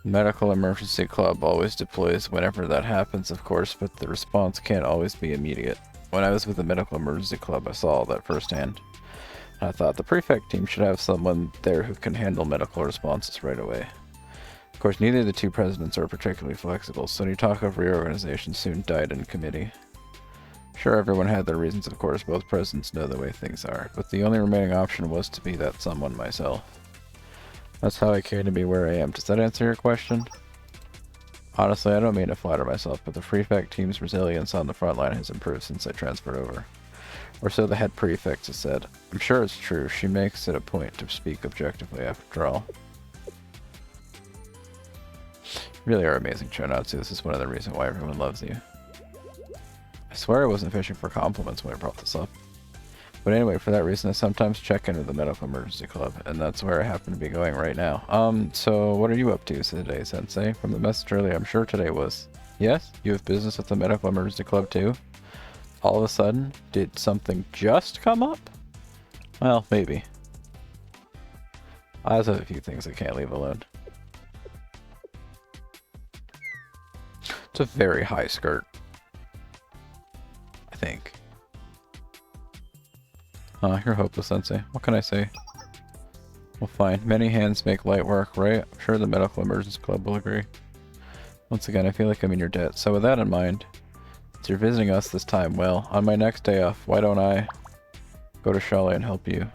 The Medical Emergency Club always deploys whenever that happens, of course, but the response can't always be immediate. When I was with the Medical Emergency Club, I saw all that firsthand. I thought the prefect team should have someone there who can handle medical responses right away. Of course, neither of the two presidents are particularly flexible, so any talk of reorganization soon died in committee. Sure, everyone had their reasons, of course, both presidents know the way things are, but the only remaining option was to be that someone myself. That's how I came to be where I am. Does that answer your question? Honestly, I don't mean to flatter myself, but the prefect team's resilience on the front line has improved since I transferred over. Or so the head prefect has said. I'm sure it's true. She makes it a point to speak objectively after all. You really are amazing, Chinatsu. This is one of the reasons why everyone loves you. I swear I wasn't fishing for compliments when I brought this up. But anyway, for that reason, I sometimes check in with the Medical Emergency Club, and that's where I happen to be going right now. So what are you up to today, Sensei? From the message earlier, I'm sure today was... Yes? You have business with the Medical Emergency Club too? All of a sudden? Did something just come up? Well, maybe. I also have a few things I can't leave alone. It's a very high skirt. I think. You're hopeless, Sensei. What can I say? Well, fine. Many hands make light work, right? I'm sure the Medical Emergency Club will agree. Once again, I feel like I'm in your debt. So with that in mind, since you're visiting us this time, well, on my next day off, why don't I go to Chalet and help you?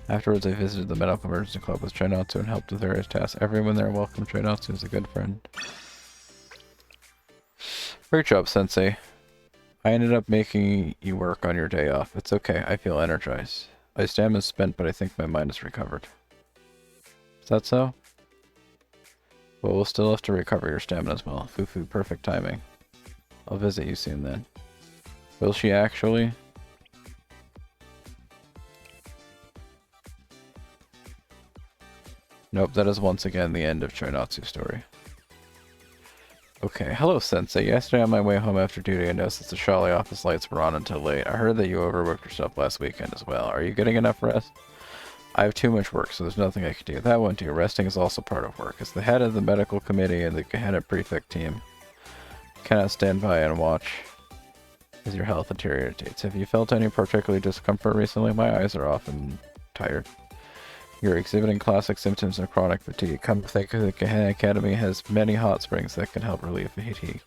Afterwards, I visited the Medical Emergency Club with Chinatsu and helped with various tasks. Everyone there welcomed Chinatsu as a good friend. Great job, Sensei. I ended up making you work on your day off. It's okay, I feel energized. My stamina is spent, but I think my mind is recovered. Is that so? Well, we'll still have to recover your stamina as well. Fufu, perfect timing. I'll visit you soon then. Will she actually? Nope, that is once again the end of Chinatsu's story. Okay, hello Sensei. Yesterday on my way home after duty I noticed that the Chalet office lights were on until late. I heard that you overworked yourself last weekend as well. Are you getting enough rest? I have too much work, so there's nothing I can do. That won't do. Resting is also part of work. As the head of the medical committee and the Gehenna prefect team, I cannot stand by and watch as your health deteriorates. Have you felt any particular discomfort recently? My eyes are often tired. You're exhibiting classic symptoms of chronic fatigue. Come to think of it, Gehenna Academy has many hot springs that can help relieve fatigue.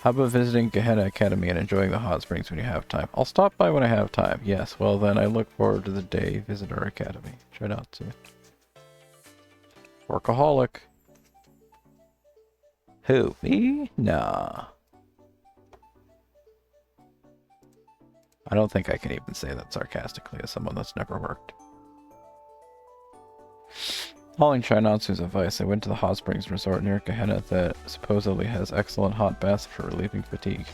How about visiting Gehenna Academy and enjoying the hot springs when you have time? I'll stop by when I have time. Yes, well then I look forward to the day you visit our academy. Try not to. Workaholic. Who? Me? Nah. I don't think I can even say that sarcastically as someone that's never worked. Following Chinatsu's advice, I went to the hot springs resort near Gehenna that supposedly has excellent hot baths for relieving fatigue.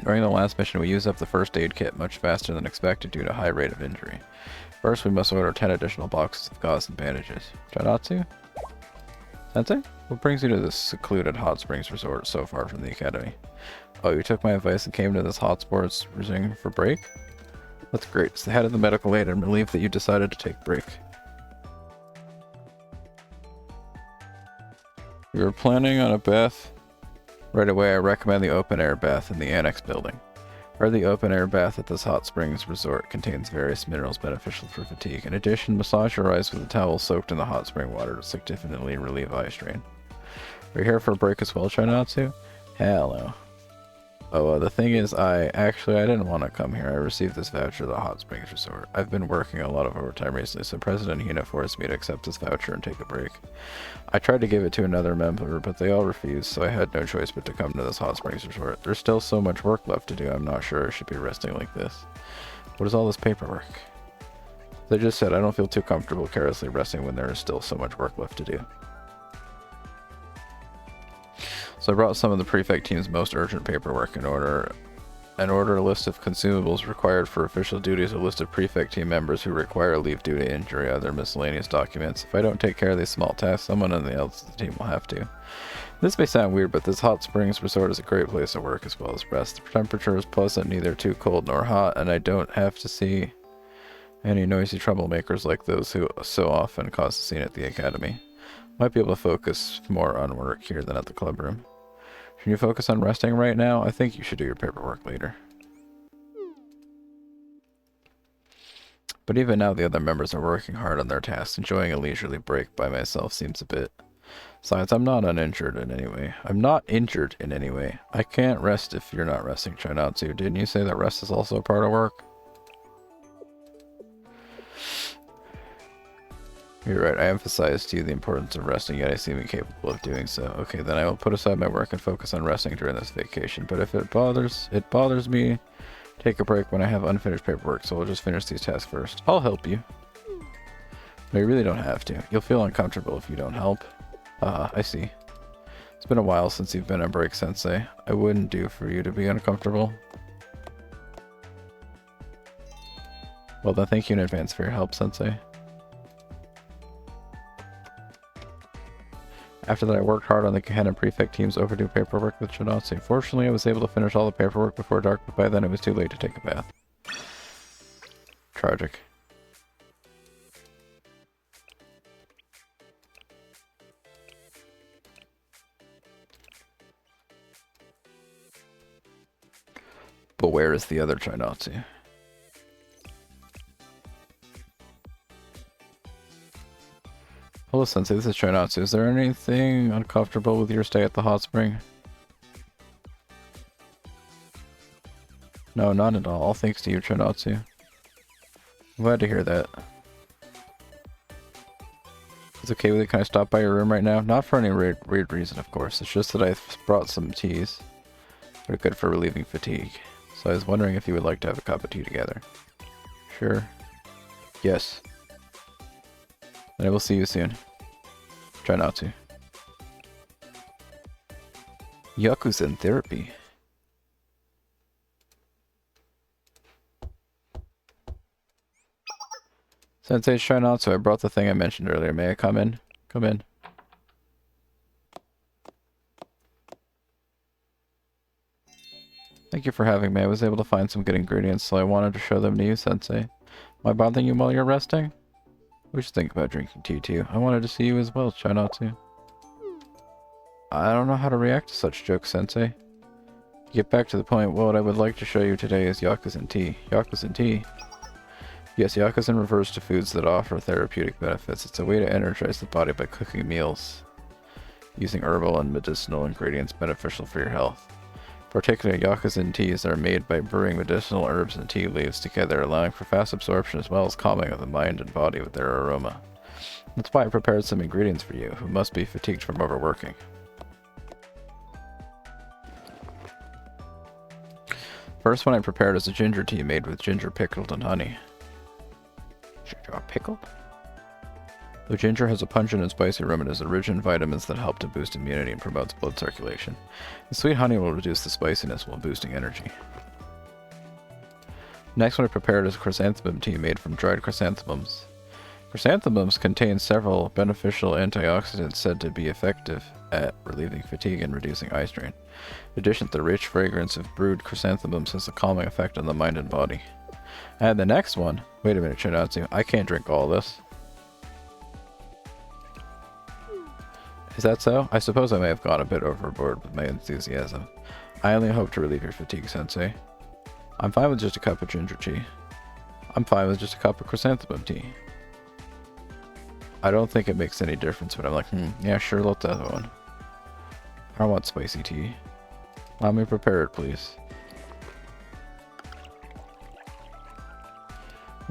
During the last mission, we used up the first aid kit much faster than expected due to high rate of injury. First, we must order 10 additional boxes of gauze and bandages. Chinatsu? Sensei? What brings you to this secluded hot springs resort so far from the academy? Oh, you took my advice and came to this hot sports resort for break? That's great. It's the head of the medical aid. I'm relieved that you decided to take break. We were planning on a bath right away. I recommend the open air bath in the annex building. Or the open air bath at this hot springs resort contains various minerals beneficial for fatigue. In addition, massage your eyes with a towel soaked in the hot spring water to significantly relieve eye strain. Are you here for a break as well, Chinatsu? Hell no. Oh, the thing is, I didn't want to come here. I received this voucher at the hot springs resort. I've been working a lot of overtime recently, so President Hina forced me to accept this voucher and take a break. I tried to give it to another member, but they all refused, so I had no choice but to come to this hot springs resort. There's still so much work left to do. I'm not sure I should be resting like this. What is all this paperwork? They just said I don't feel too comfortable carelessly resting when there is still so much work left to do. So I brought some of the prefect team's most urgent paperwork in order. An order, a list of consumables required for official duties, a list of prefect team members who require leave due to injury, other miscellaneous documents. If I don't take care of these small tasks, someone else on the team will have to. This may sound weird, but this hot springs resort is a great place to work as well as rest. The temperature is pleasant, neither too cold nor hot, and I don't have to see any noisy troublemakers like those who so often cause a scene at the academy. Might be able to focus more on work here than at the club room. Can you focus on resting right now? I think you should do your paperwork later. But even now the other members are working hard on their tasks. Enjoying a leisurely break by myself seems a bit... Besides, I'm not uninjured in any way. I'm not injured in any way. I can't rest if you're not resting, Chinatsu. Didn't you say that rest is also a part of work? You're right, I emphasized to you the importance of resting, yet I seem incapable of doing so. Okay, then I will put aside my work and focus on resting during this vacation. But if it bothers me, take a break when I have unfinished paperwork, so I'll just finish these tasks first. I'll help you. No, you really don't have to. You'll feel uncomfortable if you don't help. I see. It's been a while since you've been on break, Sensei. I wouldn't do for you to be uncomfortable. Well then, thank you in advance for your help, Sensei. After that, I worked hard on the Gehenna Prefect team's overdue paperwork with Chinatsu. Fortunately, I was able to finish all the paperwork before dark, but by then it was too late to take a bath. Tragic. But where is the other Chinatsu? Hello, Sensei. This is Chinatsu. Is there anything uncomfortable with your stay at the hot spring? No, not at all. All thanks to you, Chinatsu. I'm glad to hear that. It's okay with it? Can I stop by your room right now? Not for any weird reason, of course. It's just that I brought some teas. They're good for relieving fatigue. So I was wondering if you would like to have a cup of tea together. Sure. Yes. And I will see you soon. Try not to. Yakuza therapy. Sensei, try not to. I brought the thing I mentioned earlier. May I come in? Come in. Thank you for having me. I was able to find some good ingredients, so I wanted to show them to you, Sensei. Am I bothering you while you're resting? We should think about drinking tea too. I wanted to see you as well, try not to. I don't know how to react to such jokes, Sensei. To get back to the point, what I would like to show you today is Yakuza tea. Yakuza tea? Yes, Yakuza refers to foods that offer therapeutic benefits. It's a way to energize the body by cooking meals using herbal and medicinal ingredients beneficial for your health. Particularly, Yakuza teas are made by brewing medicinal herbs and tea leaves together, allowing for fast absorption as well as calming of the mind and body with their aroma. That's why I prepared some ingredients for you, who must be fatigued from overworking. First one I prepared is a ginger tea made with ginger pickled and honey. Ginger pickled? The ginger has a pungent and spicy aroma and has rich in vitamins that help to boost immunity and promotes blood circulation. The sweet honey will reduce the spiciness while boosting energy. Next one I prepared is chrysanthemum tea made from dried chrysanthemums. Chrysanthemums contain several beneficial antioxidants said to be effective at relieving fatigue and reducing eye strain. In addition, the rich fragrance of brewed chrysanthemums has a calming effect on the mind and body. And the next one, wait a minute, Chinatsu, I can't drink all this. Is that so? I suppose I may have gone a bit overboard with my enthusiasm. I only hope to relieve your fatigue, Sensei. I'm fine with just a cup of ginger tea. I'm fine with just a cup of chrysanthemum tea. I don't think it makes any difference, but I'm like, yeah, sure, let the other one. I don't want spicy tea. Let me prepare it, please.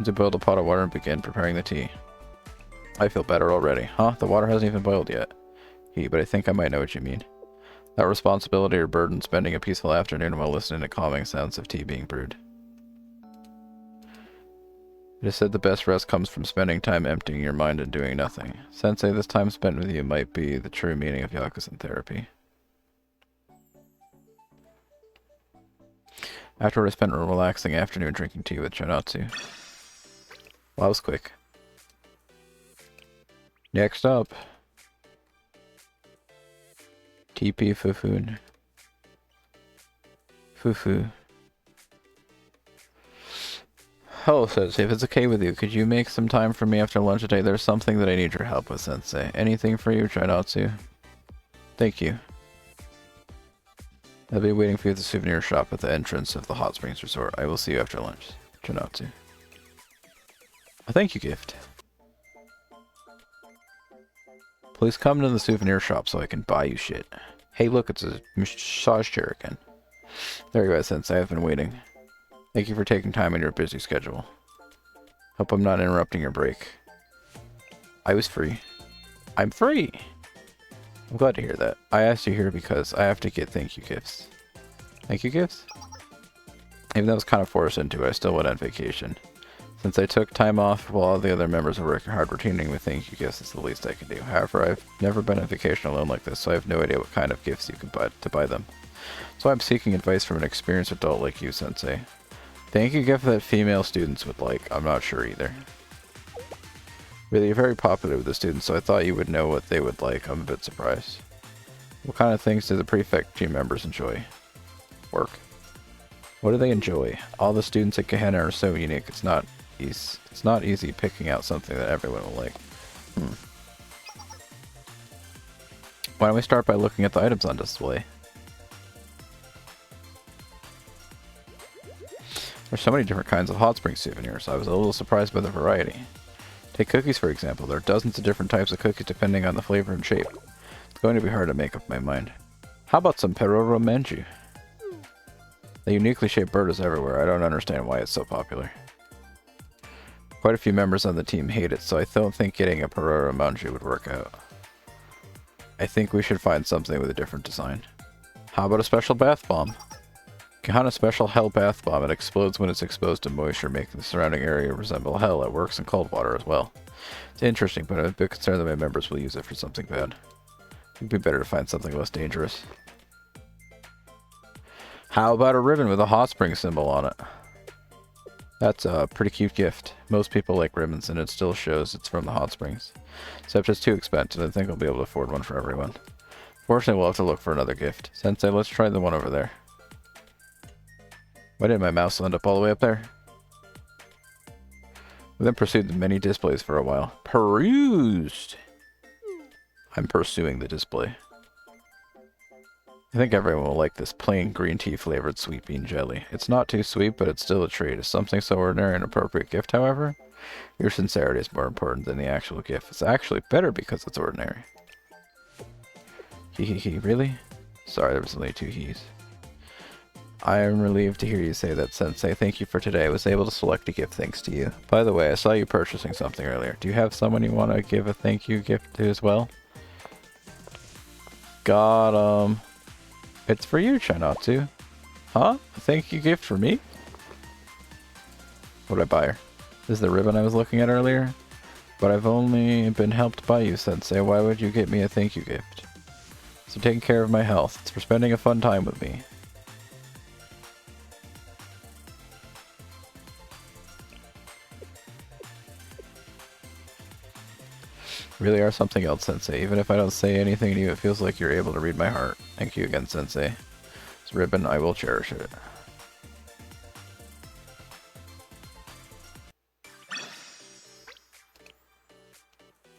To boil a pot of water and begin preparing the tea. I feel better already. Huh? The water hasn't even boiled yet. But I think I might know what you mean. That responsibility or burden spending a peaceful afternoon while listening to calming sounds of tea being brewed. It is said the best rest comes from spending time emptying your mind and doing nothing. Sensei, this time spent with you might be the true meaning of Yakuza therapy. Afterward, I spent a relaxing afternoon drinking tea with Chinatsu. Well, that was quick. Next up, TP Fufun. Fufu. Hello, Sensei. If it's okay with you, could you make some time for me after lunch today? There's something that I need your help with, Sensei. Anything for you, Chinatsu? Thank you. I'll be waiting for you at the souvenir shop at the entrance of the Hot Springs Resort. I will see you after lunch, Chinatsu. A thank you gift. Please come to the souvenir shop so I can buy you shit. Hey, look, it's a massage chair again. There you go, Sensei. I've been waiting. Thank you for taking time in your busy schedule. Hope I'm not interrupting your break. I was free. I'm free! I'm glad to hear that. I asked you here because I have to get thank you gifts. Thank you gifts? Even though I was kind of forced into it, I still went on vacation. Since I took time off while all the other members are working hard, retaining with thank you gifts is the least I can do. However, I've never been on vacation alone like this, so I have no idea what kind of gifts you can buy to buy them. So I'm seeking advice from an experienced adult like you, Sensei. Thank you gift that female students would like. I'm not sure either. Really, you're very popular with the students, so I thought you would know what they would like. I'm a bit surprised. What kind of things do the prefect team members enjoy? Work. What do they enjoy? All the students at Gehenna are so unique. It's not easy picking out something that everyone will like. Why don't we start by looking at the items on display? There's so many different kinds of hot spring souvenirs. I was a little surprised by the variety. Take cookies, for example. There are dozens of different types of cookies depending on the flavor and shape. It's going to be hard to make up my mind. How about some Peroro Menju? The uniquely shaped bird is everywhere. I don't understand why it's so popular. Quite a few members on the team hate it, so I don't think getting a Peroro Menju would work out. I think we should find something with a different design. How about a special bath bomb? Gehenna Special Hell Bath Bomb. It explodes when it's exposed to moisture, making the surrounding area resemble hell. It works in cold water as well. It's interesting, but I'm a bit concerned that my members will use it for something bad. It'd be better to find something less dangerous. How about a ribbon with a hot spring symbol on it? That's a pretty cute gift. Most people like ribbons, and it still shows it's from the hot springs. Except it's too expensive. I think I'll be able to afford one for everyone. Fortunately, we'll have to look for another gift. Sensei, let's try the one over there. Why did my mouse end up all the way up there? We then pursued the many displays for a while. Perused! I'm pursuing the display. I think everyone will like this plain green tea flavored sweet bean jelly. It's not too sweet, but it's still a treat. It's something so ordinary and appropriate gift, however. Your sincerity is more important than the actual gift. It's actually better because it's ordinary. Hee, really? Sorry, there was only 2 he's. I am relieved to hear you say that, Sensei. Thank you for today. I was able to select a gift thanks to you. By the way, I saw you purchasing something earlier. Do you have someone you want to give a thank you gift to as well? Got, it's for you, Chinatsu. Huh? A thank you gift for me? What did I buy her? This is the ribbon I was looking at earlier? But I've only been helped by you, Sensei. Why would you get me a thank you gift? It's for taking care of my health. It's for spending a fun time with me. Really are something else, Sensei. Even if I don't say anything to you, it feels like you're able to read my heart. Thank you again, Sensei. This ribbon, I will cherish it.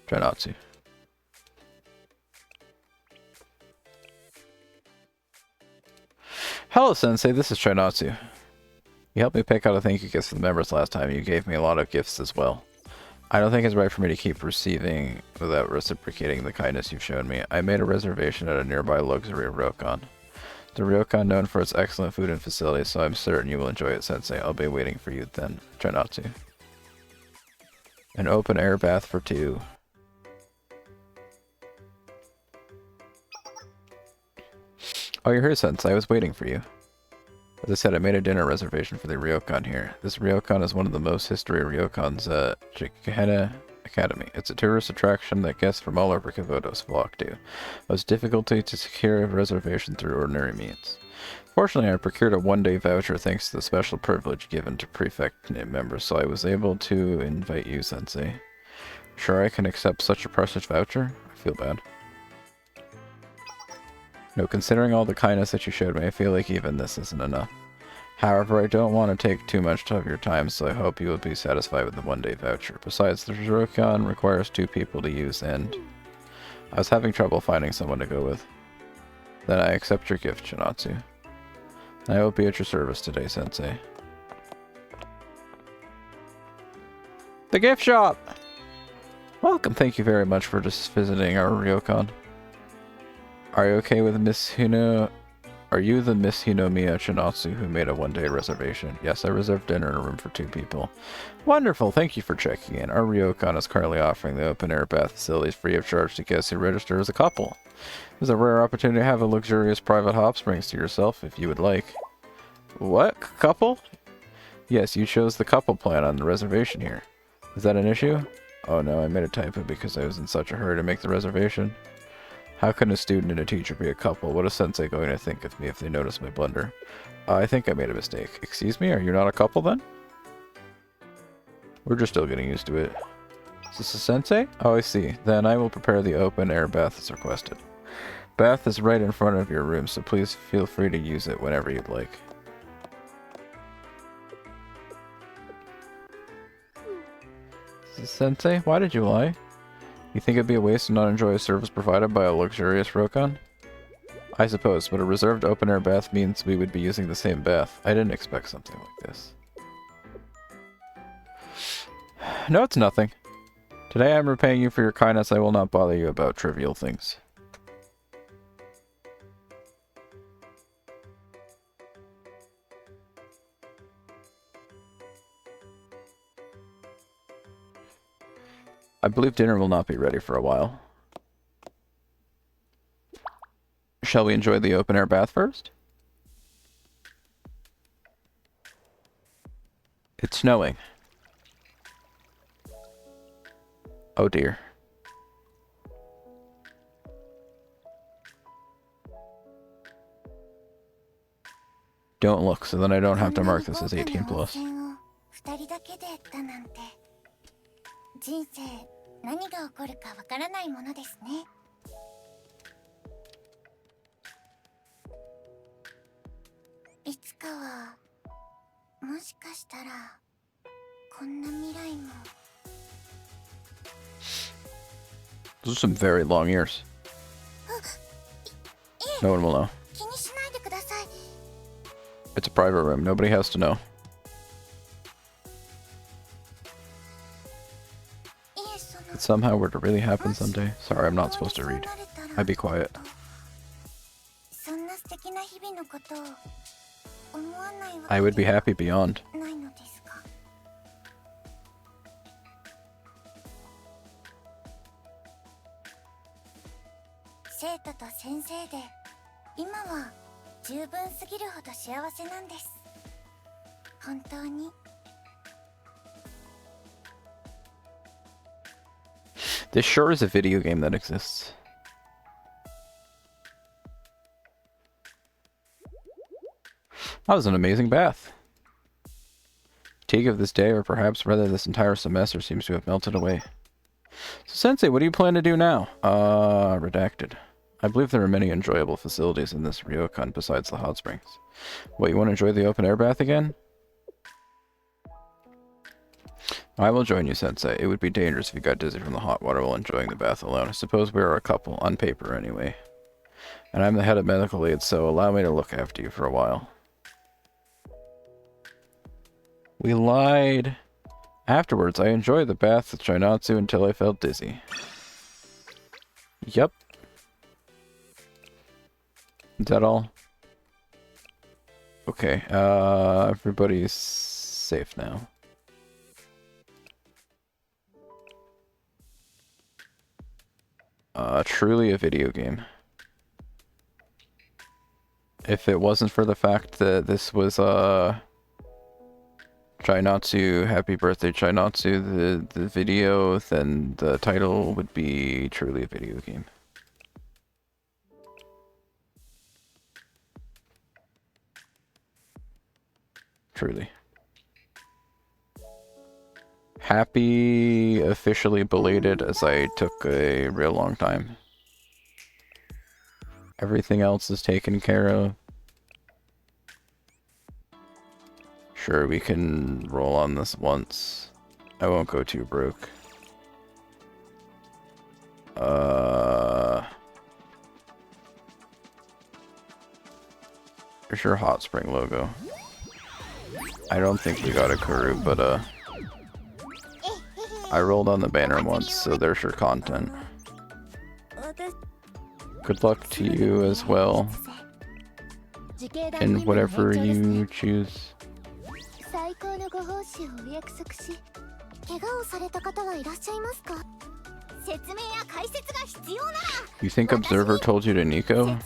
Chinatsu. Hello, Sensei. This is Chinatsu. You helped me pick out a thank you gift for the members last time. You gave me a lot of gifts as well. I don't think it's right for me to keep receiving without reciprocating the kindness you've shown me. I made a reservation at a nearby luxury ryokan. The ryokan known for its excellent food and facilities, so I'm certain you will enjoy it, Sensei. I'll be waiting for you then. Chinatsu. An open air bath for 2. Oh, you're here, Sensei. I was waiting for you. As I said, I made a dinner reservation for the ryokan here. This ryokan is one of the most history ryokans at Chikahena Academy. It's a tourist attraction that guests from all over Kyoto's flock to. It was difficulty to secure a reservation through ordinary means. Fortunately, I procured a one-day voucher thanks to the special privilege given to prefect members, so I was able to invite you, Sensei. Sure I can accept such a precious voucher? I feel bad. No, considering all the kindness that you showed me, I feel like even this isn't enough. However, I don't want to take too much of your time, so I hope you will be satisfied with the one-day voucher. Besides, the ryokan requires 2 people to use, and I was having trouble finding someone to go with. Then I accept your gift, Chinatsu. I will be at your service today, Sensei. The gift shop! Welcome, thank you very much for just visiting our ryokan. Are you okay with Miss Hino? Are you the Miss Hinomiya Chinatsu who made a one-day reservation? Yes, I reserved dinner in a room for 2 people. Wonderful, thank you for checking in. Our ryokan is currently offering the open-air bath facilities free of charge to guests who register as a couple. It's a rare opportunity to have a luxurious private hot springs to yourself, if you would like. What? Couple? Yes, you chose the couple plan on the reservation here. Is that an issue? Oh no, I made a typo because I was in such a hurry to make the reservation. How can a student and a teacher be a couple? What is Sensei going to think of me if they notice my blunder? I think I made a mistake. Excuse me, are you not a couple then? We're just still getting used to it. Is this a Sensei? Oh, I see. Then I will prepare the open-air bath as requested. Bath is right in front of your room, so please feel free to use it whenever you'd like. Is this Sensei? Why did you lie? You think it'd be a waste to not enjoy a service provided by a luxurious ryokan? I suppose, but a reserved open-air bath means we would be using the same bath. I didn't expect something like this. No, it's nothing. Today I'm repaying you for your kindness. I will not bother you about trivial things. I believe dinner will not be ready for a while. Shall we enjoy the open-air bath first? It's snowing. Oh dear. Don't look, so then I don't have to mark this as 18 plus. 人生何が起こるかわからないものですね。いつかはもしかしたらこんな未来も。Those are some very long ears. No one will know. 気にしないでください。It's a private room. Nobody has to know. If it somehow were to really happen someday. Sorry, I'm not supposed to read. I'd be quiet. I would be happy beyond. This sure is a video game that exists. That was an amazing bath. Fatigue of this day, or perhaps rather this entire semester, seems to have melted away. So, Sensei, what do you plan to do now? Redacted. I believe there are many enjoyable facilities in this ryokan besides the hot springs. What, you want to enjoy the open air bath again? I will join you, Sensei. It would be dangerous if you got dizzy from the hot water while enjoying the bath alone. I suppose we are a couple, on paper anyway. And I'm the head of medical aid, so allow me to look after you for a while. We lied. Afterwards, I enjoyed the bath with Chinatsu until I felt dizzy. Yep. Is that all? Okay, everybody's safe now. Truly a video game. If it wasn't for the fact that this was, Chinatsu, Happy Birthday Chinatsu, the video, then the title would be truly a video game. Truly. Happy, officially belated, as I took a real long time. Everything else is taken care of. Sure, we can roll on this once. I won't go too broke. Here's your hot spring logo. I don't think we got a Kuru, but I rolled on the banner once, so there's your content. Good luck to you as well, in whatever you choose. You think Observer told you to Nico?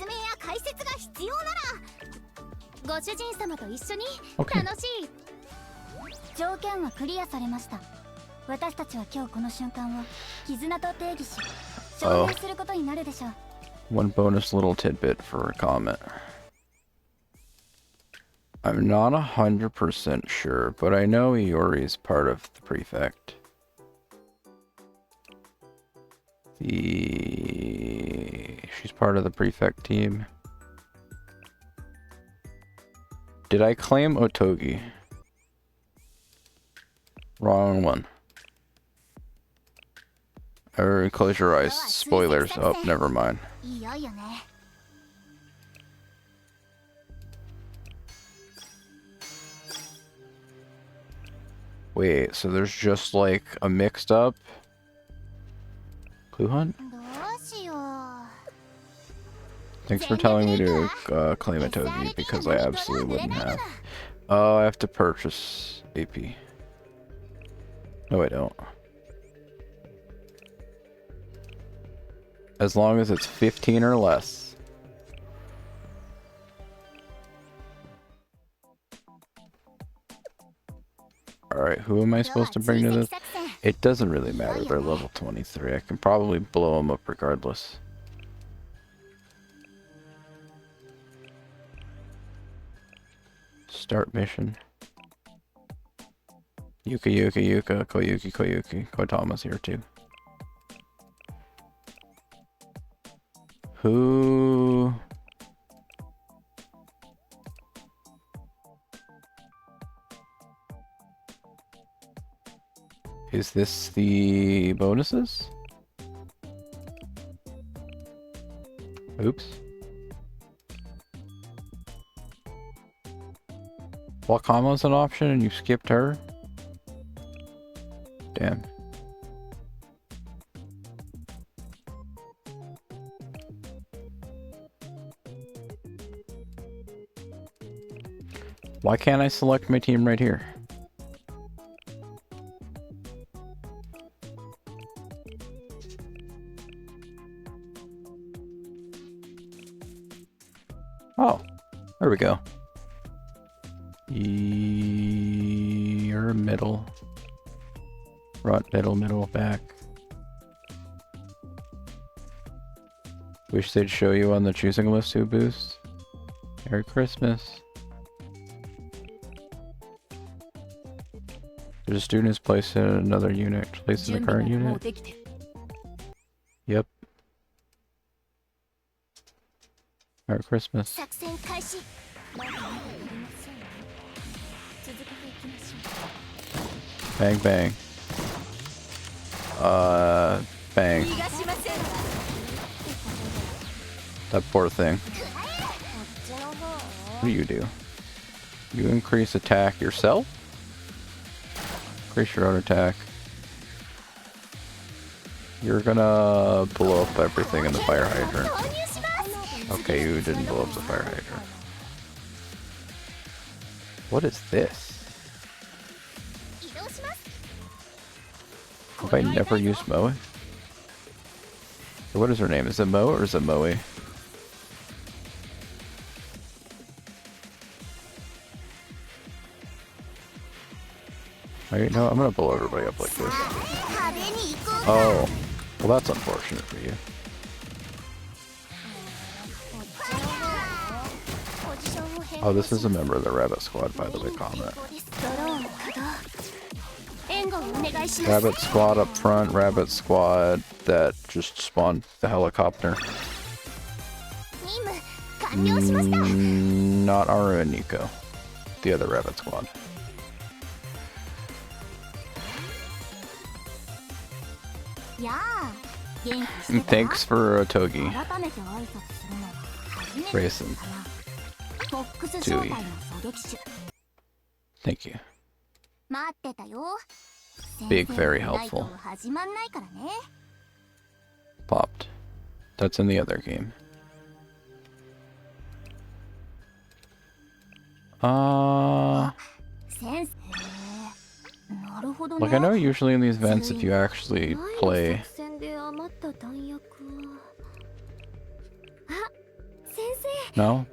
Okay. Oh. One bonus little tidbit for a comment. I'm not 100% sure, but I know Iori's part of the prefect. She's part of the prefect team. Did I claim Otogi? Wrong one. Or close your eyes. Spoilers. Oh, never mind. Wait, so there's just like a mixed up clue hunt? Thanks for telling me to claim a Togi, because I absolutely wouldn't have. Oh, I have to purchase AP. No, I don't. As long as it's 15 or less. Alright, who am I supposed to bring to this? It doesn't really matter, they're level 23. I can probably blow them up regardless. Start mission. Yuka, Koyuki. Kotama's here too. Who... Is this the bonuses? Oops. Wakama's an option and you skipped her? Damn. Why can't I select my team right here? Oh, there we go. You're middle. Front, middle, back. Wish they'd show you on the choosing list who boosts. Merry Christmas. There's a student who's placed in another unit, placed in the current unit. Yep. Merry Christmas. Bang bang. Bang. That poor thing. What do you do? You increase attack yourself? Increase your own attack. You're gonna blow up everything in the fire hydrant. Okay, you didn't blow up the fire hydrant. What is this? Have I never used Moe? What is her name? Is it Moe or is it Moe? Alright, no, I'm gonna blow everybody up like this. Oh, well that's unfortunate for you. Oh, this is a member of the Rabbit Squad, by the way, comment. Rabbit Squad up front, Rabbit Squad that just spawned the helicopter. Not Aru and Nico. The other Rabbit Squad. And thanks for Togi. Racing. Tui. Thank you. Big, very helpful. Popped. That's in the other game. Like, I know usually in these events if you actually play... No?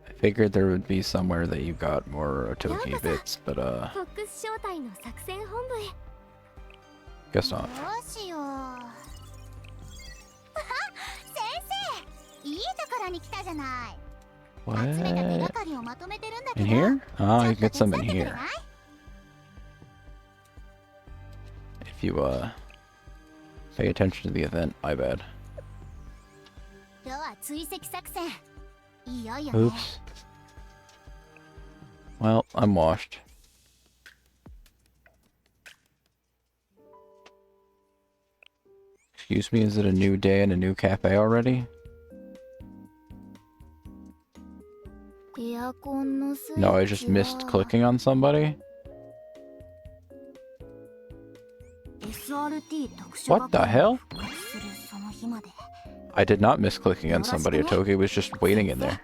I figured there would be somewhere that you got more Otogi bits, but guess not. What? In here? Oh, you can get some in here. If you pay attention to the event, my bad. Oops. Well, I'm washed. Excuse me, is it a new day and a new cafe already? No, I just missed clicking on somebody? What the hell? I did not miss clicking on somebody. Otogi was just waiting in there.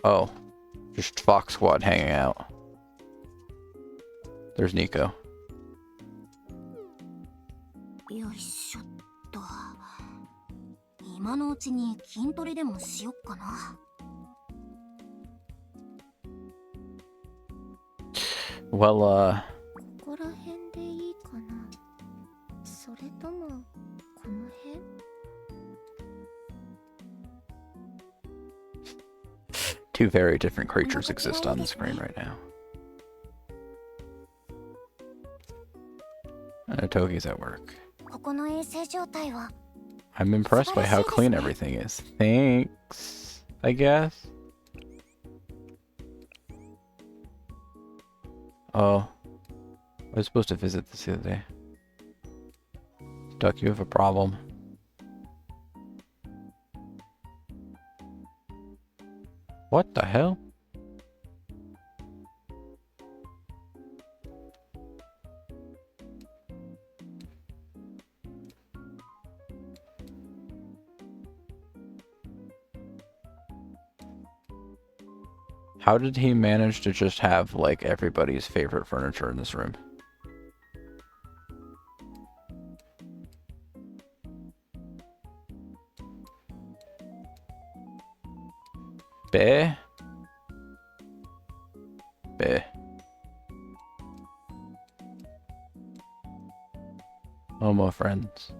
Oh. Just Fox Squad hanging out. There's Nico. Well, two very different creatures exist on the screen right now. Togi's at work. I'm impressed by how clean everything is. Thanks, I guess. Oh. I was supposed to visit this the other day. Duck, you have a problem. What the hell? How did he manage to just have, like, everybody's favorite furniture in this room? Bear? Bear. more friends.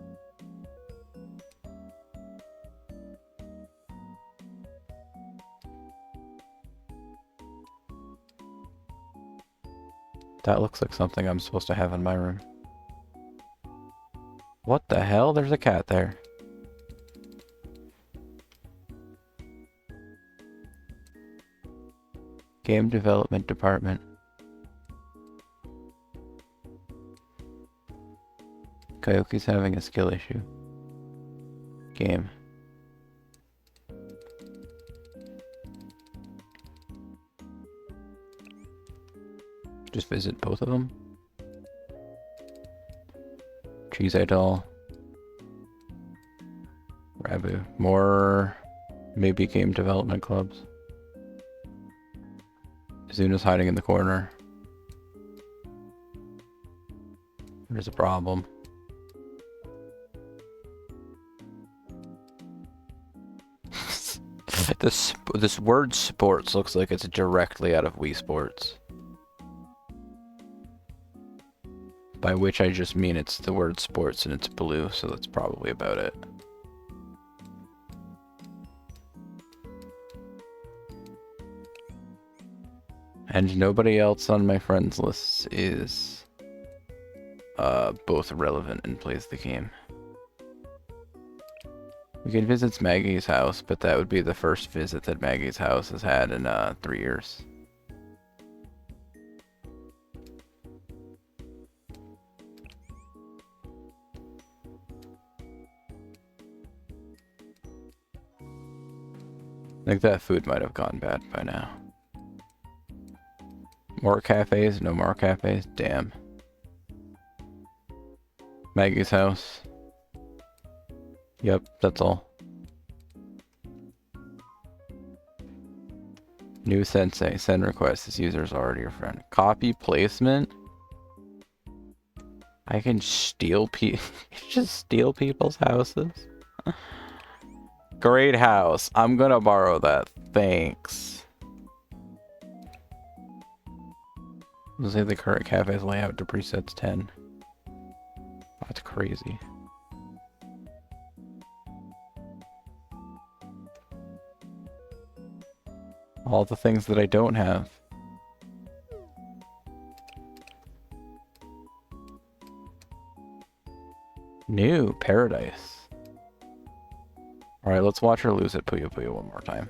That looks like something I'm supposed to have in my room. What the hell? There's a cat there. Game development department. Kaioki's having a skill issue. Game. Just visit both of them. Cheese Idol. Rabu. More maybe game development clubs. Zuna's hiding in the corner. There's a problem. This word sports looks like it's directly out of Wii Sports. By which I just mean it's the word sports and it's blue, so that's probably about it. And nobody else on my friends list is both relevant and plays the game. We could visit Maggie's house, but that would be the first visit that Maggie's house has had in 3 years. I think that food might have gone bad by now. More cafes? No more cafes? Damn. Maggie's house. Yep, that's all. New sensei. Send request. This user is already your friend. Copy placement? I can steal just steal people's houses? Great house. I'm gonna borrow that. Thanks. Let's say the current cafe's layout to presets 10. That's crazy. All the things that I don't have. New paradise. Alright, let's watch her lose at Puyo Puyo one more time.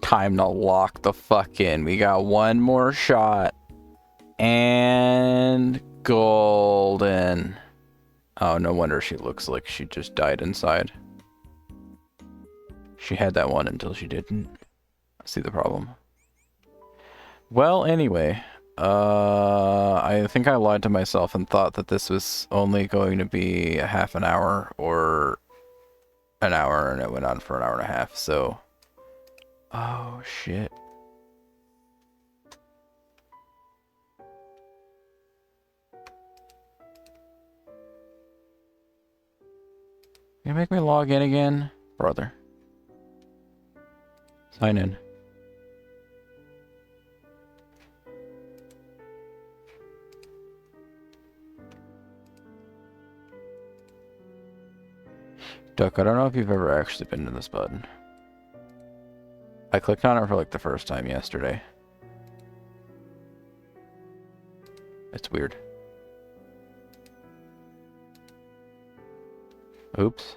Time to lock the fuck in. We got one more shot. And golden. Oh, no wonder she looks like she just died inside. She had that one until she didn't. I see the problem. Well, anyway. I think I lied to myself and thought that this was only going to be a half an hour or an hour, and it went on for an hour and a half, so... Oh, shit. You make me log in again? Brother. Sign in. Duck, I don't know if you've ever actually been to this button. I clicked on it for like the first time yesterday. It's weird. Oops.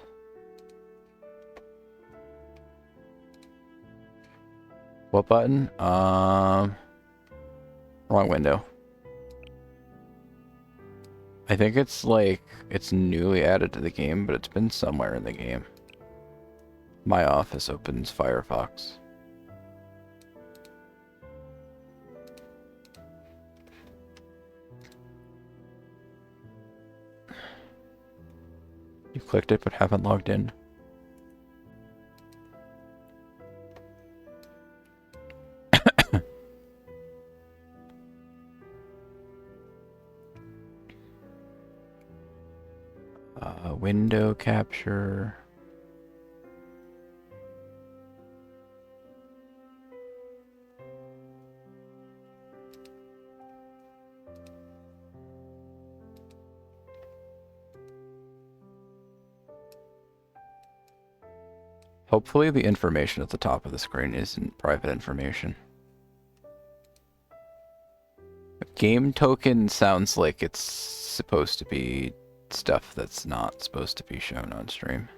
What button? Wrong window. I think it's like, it's newly added to the game, but it's been somewhere in the game. My office opens Firefox. You clicked it but haven't logged in. Window capture. Hopefully the information at the top of the screen isn't private information. Game token sounds like it's supposed to be stuff that's not supposed to be shown on stream.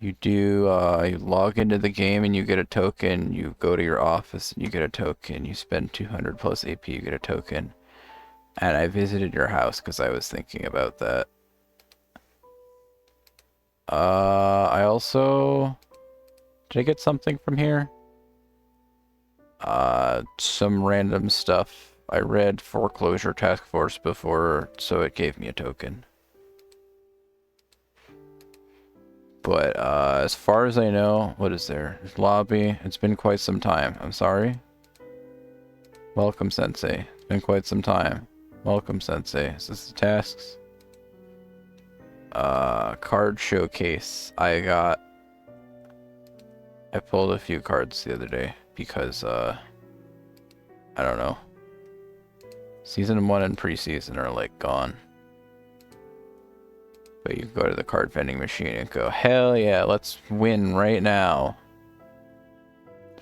You do, you log into the game and you get a token, you go to your office and you get a token, you spend 200 plus AP, you get a token. And I visited your house because I was thinking about that. I also... Did I get something from here? Some random stuff. I read Foreclosure Task Force before, so it gave me a token. But, as far as I know, what is there? There's lobby. It's been quite some time. I'm sorry. Welcome, Sensei. It's been quite some time. Welcome, Sensei. Is this the tasks? Card showcase. I pulled a few cards the other day because, I don't know. Season 1 and preseason are, like, gone. But you go to the card vending machine and go, hell yeah, let's win right now.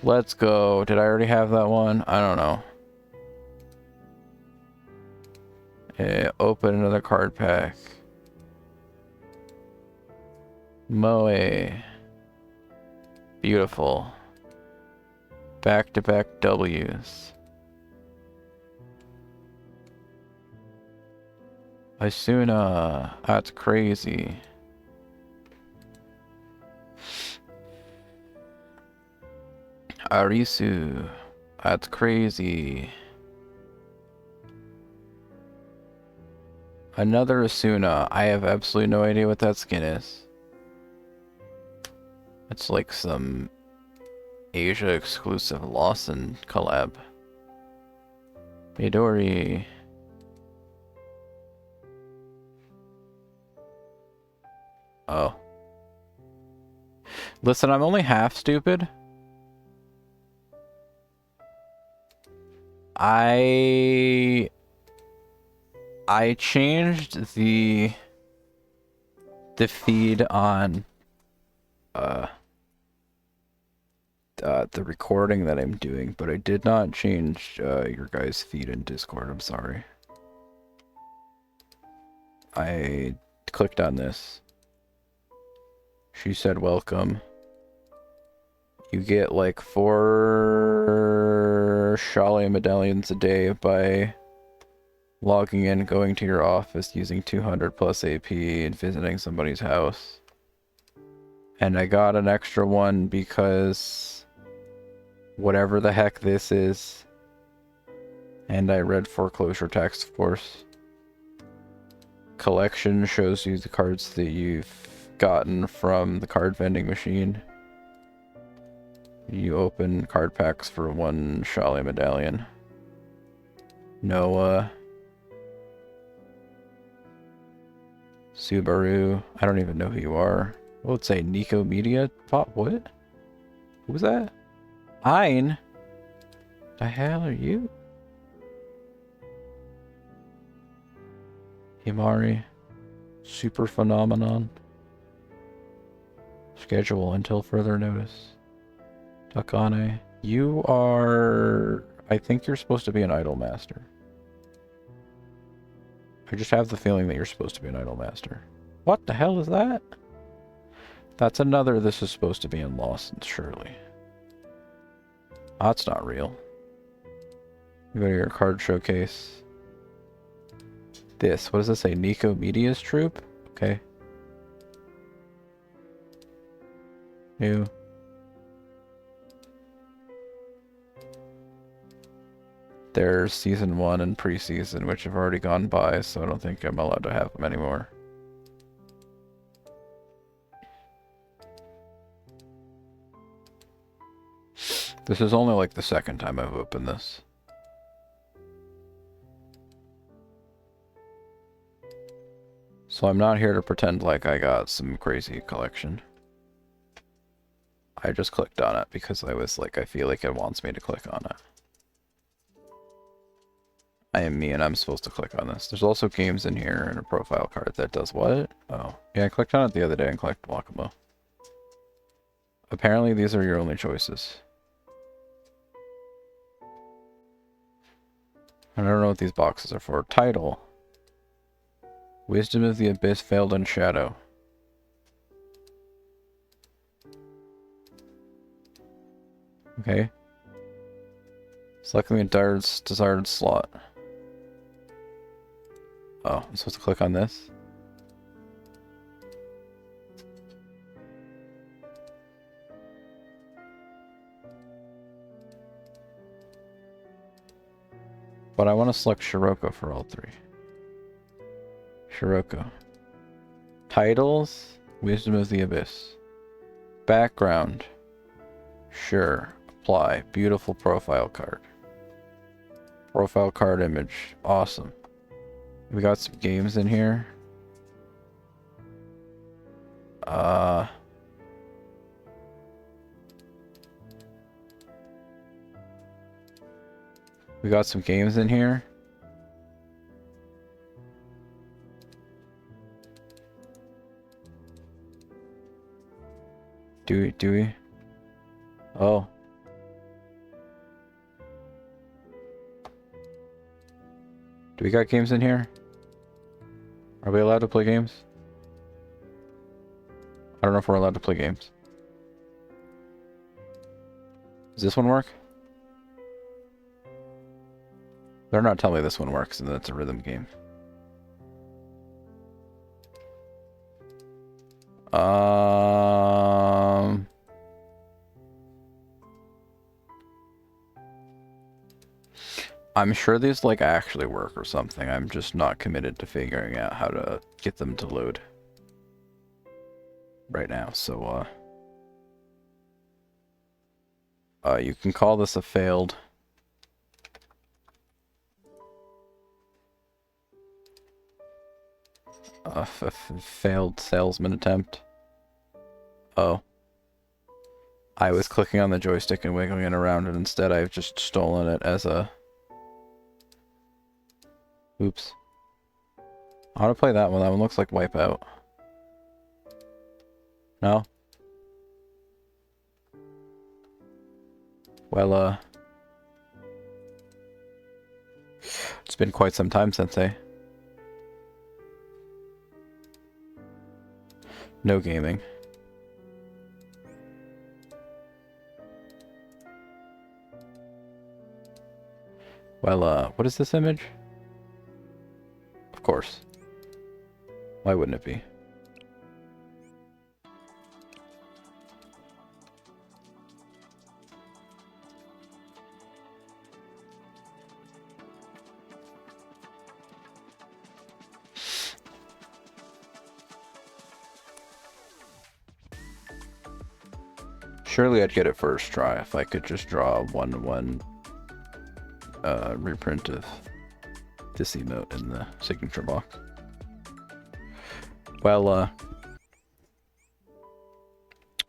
Let's go. Did I already have that one? I don't know. Open another card pack. Moe. Beautiful. Back-to-back W's. Asuna. That's crazy. Arisu. That's crazy. Another Asuna. I have absolutely no idea what that skin is. It's like some Asia exclusive Lawson collab. Midori. Oh. Listen, I'm only half stupid. I changed the feed on the recording that I'm doing, but I did not change your guys' feed in Discord. I'm sorry. I clicked on this. She said welcome. You get like 4 Shale medallions a day by logging in, going to your office, using 200 plus AP, and visiting somebody's house. And I got an extra one because whatever the heck this is. And I read Foreclosure Task Force. Collection shows you the cards that you've gotten from the card vending machine. You open card packs for 1 Shale medallion. Noah. Subaru. I don't even know who you are. Well, let's say Nico Media Pop. What? Who was that? Ein? The hell are you? Himari. Super Phenomenon. Schedule until further notice. Takane. You are... I think you're supposed to be an idol master. I just have the feeling that you're supposed to be an idol master. What the hell is that? That's another this is supposed to be in Lawson, surely. That's not real. You go to your card showcase. This, what does this say? Nico Media's troop? Okay. New. There's season 1 and preseason, which have already gone by, so I don't think I'm allowed to have them anymore. This is only like the second time I've opened this. So I'm not here to pretend like I got some crazy collection. I just clicked on it because I was like, I feel like it wants me to click on it. I am me and I'm supposed to click on this. There's also games in here and a profile card that does what? Oh. Yeah, I clicked on it the other day and collected Walkable. Apparently these are your only choices. I don't know what these boxes are for. Title. Wisdom of the Abyss Veiled in Shadow. Okay. Selecting the desired slot. Oh, I'm supposed to click on this? But I want to select Shiroko for all three. Shiroko. Titles. Wisdom of the Abyss. Background. Sure. Apply. Beautiful profile card. Profile card image. Awesome. We got some games in here. We got some games in here. Do we? Oh. Do we got games in here? Are we allowed to play games? I don't know if we're allowed to play games. Does this one work? They're not telling me this one works and that it's a rhythm game. I'm sure these like actually work or something. I'm just not committed to figuring out how to get them to load right now. So you can call this a failed failed salesman attempt. Oh. I was clicking on the joystick and wiggling it around, and instead I've just stolen it as a... Oops. I want to play that one. That one looks like Wipeout. No? Well, it's been quite some time since no gaming. Well, what is this image? Of course. Why wouldn't it be? Surely I'd get it first try if I could just draw a one-to-one reprint of this emote in the signature box. Well,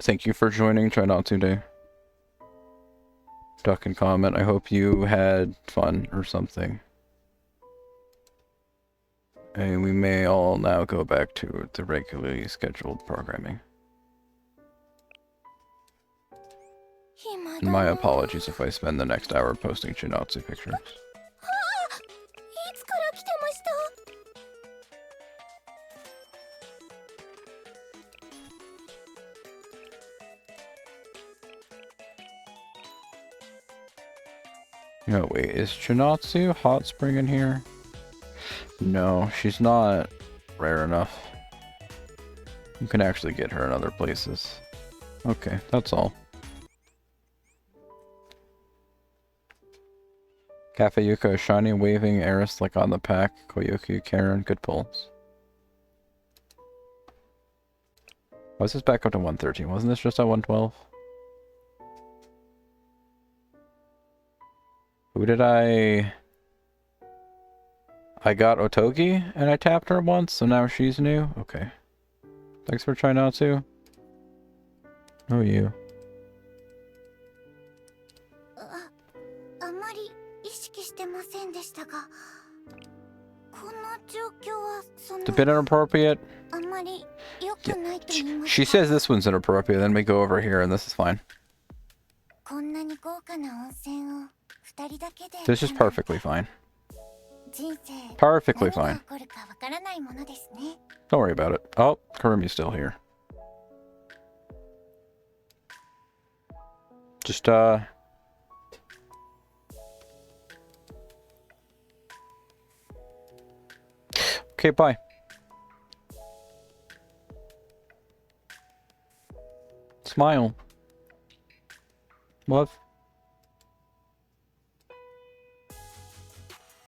thank you for joining Chinatsu Day. Duck and comment. I hope you had fun or something. And we may all now go back to the regularly scheduled programming. And my apologies if I spend the next hour posting Chinatsu pictures. No, wait, is Chinatsu Hot Spring in here? No, she's not rare enough. You can actually get her in other places. Okay, that's all. Cafe Yuka, shiny waving Eris like on the pack. Koyuki, Karen, good pulls. Why is this back up to 113? Wasn't this just at 112? Who did I got Otogi and I tapped her once, so now she's new? Okay. Thanks for trying out too. Who are you? It's a bit inappropriate. あんまり良くないと言いますか。 She says this one's inappropriate, then we go over here and this is fine. こんなに豪華な温泉を二人だけで。 This is perfectly fine. 人生 Perfectly 何が fine. 起こるかわからないものですね。 Don't worry about it. Oh, Kurumi's still here. Just, Okay, bye. Smile. Love.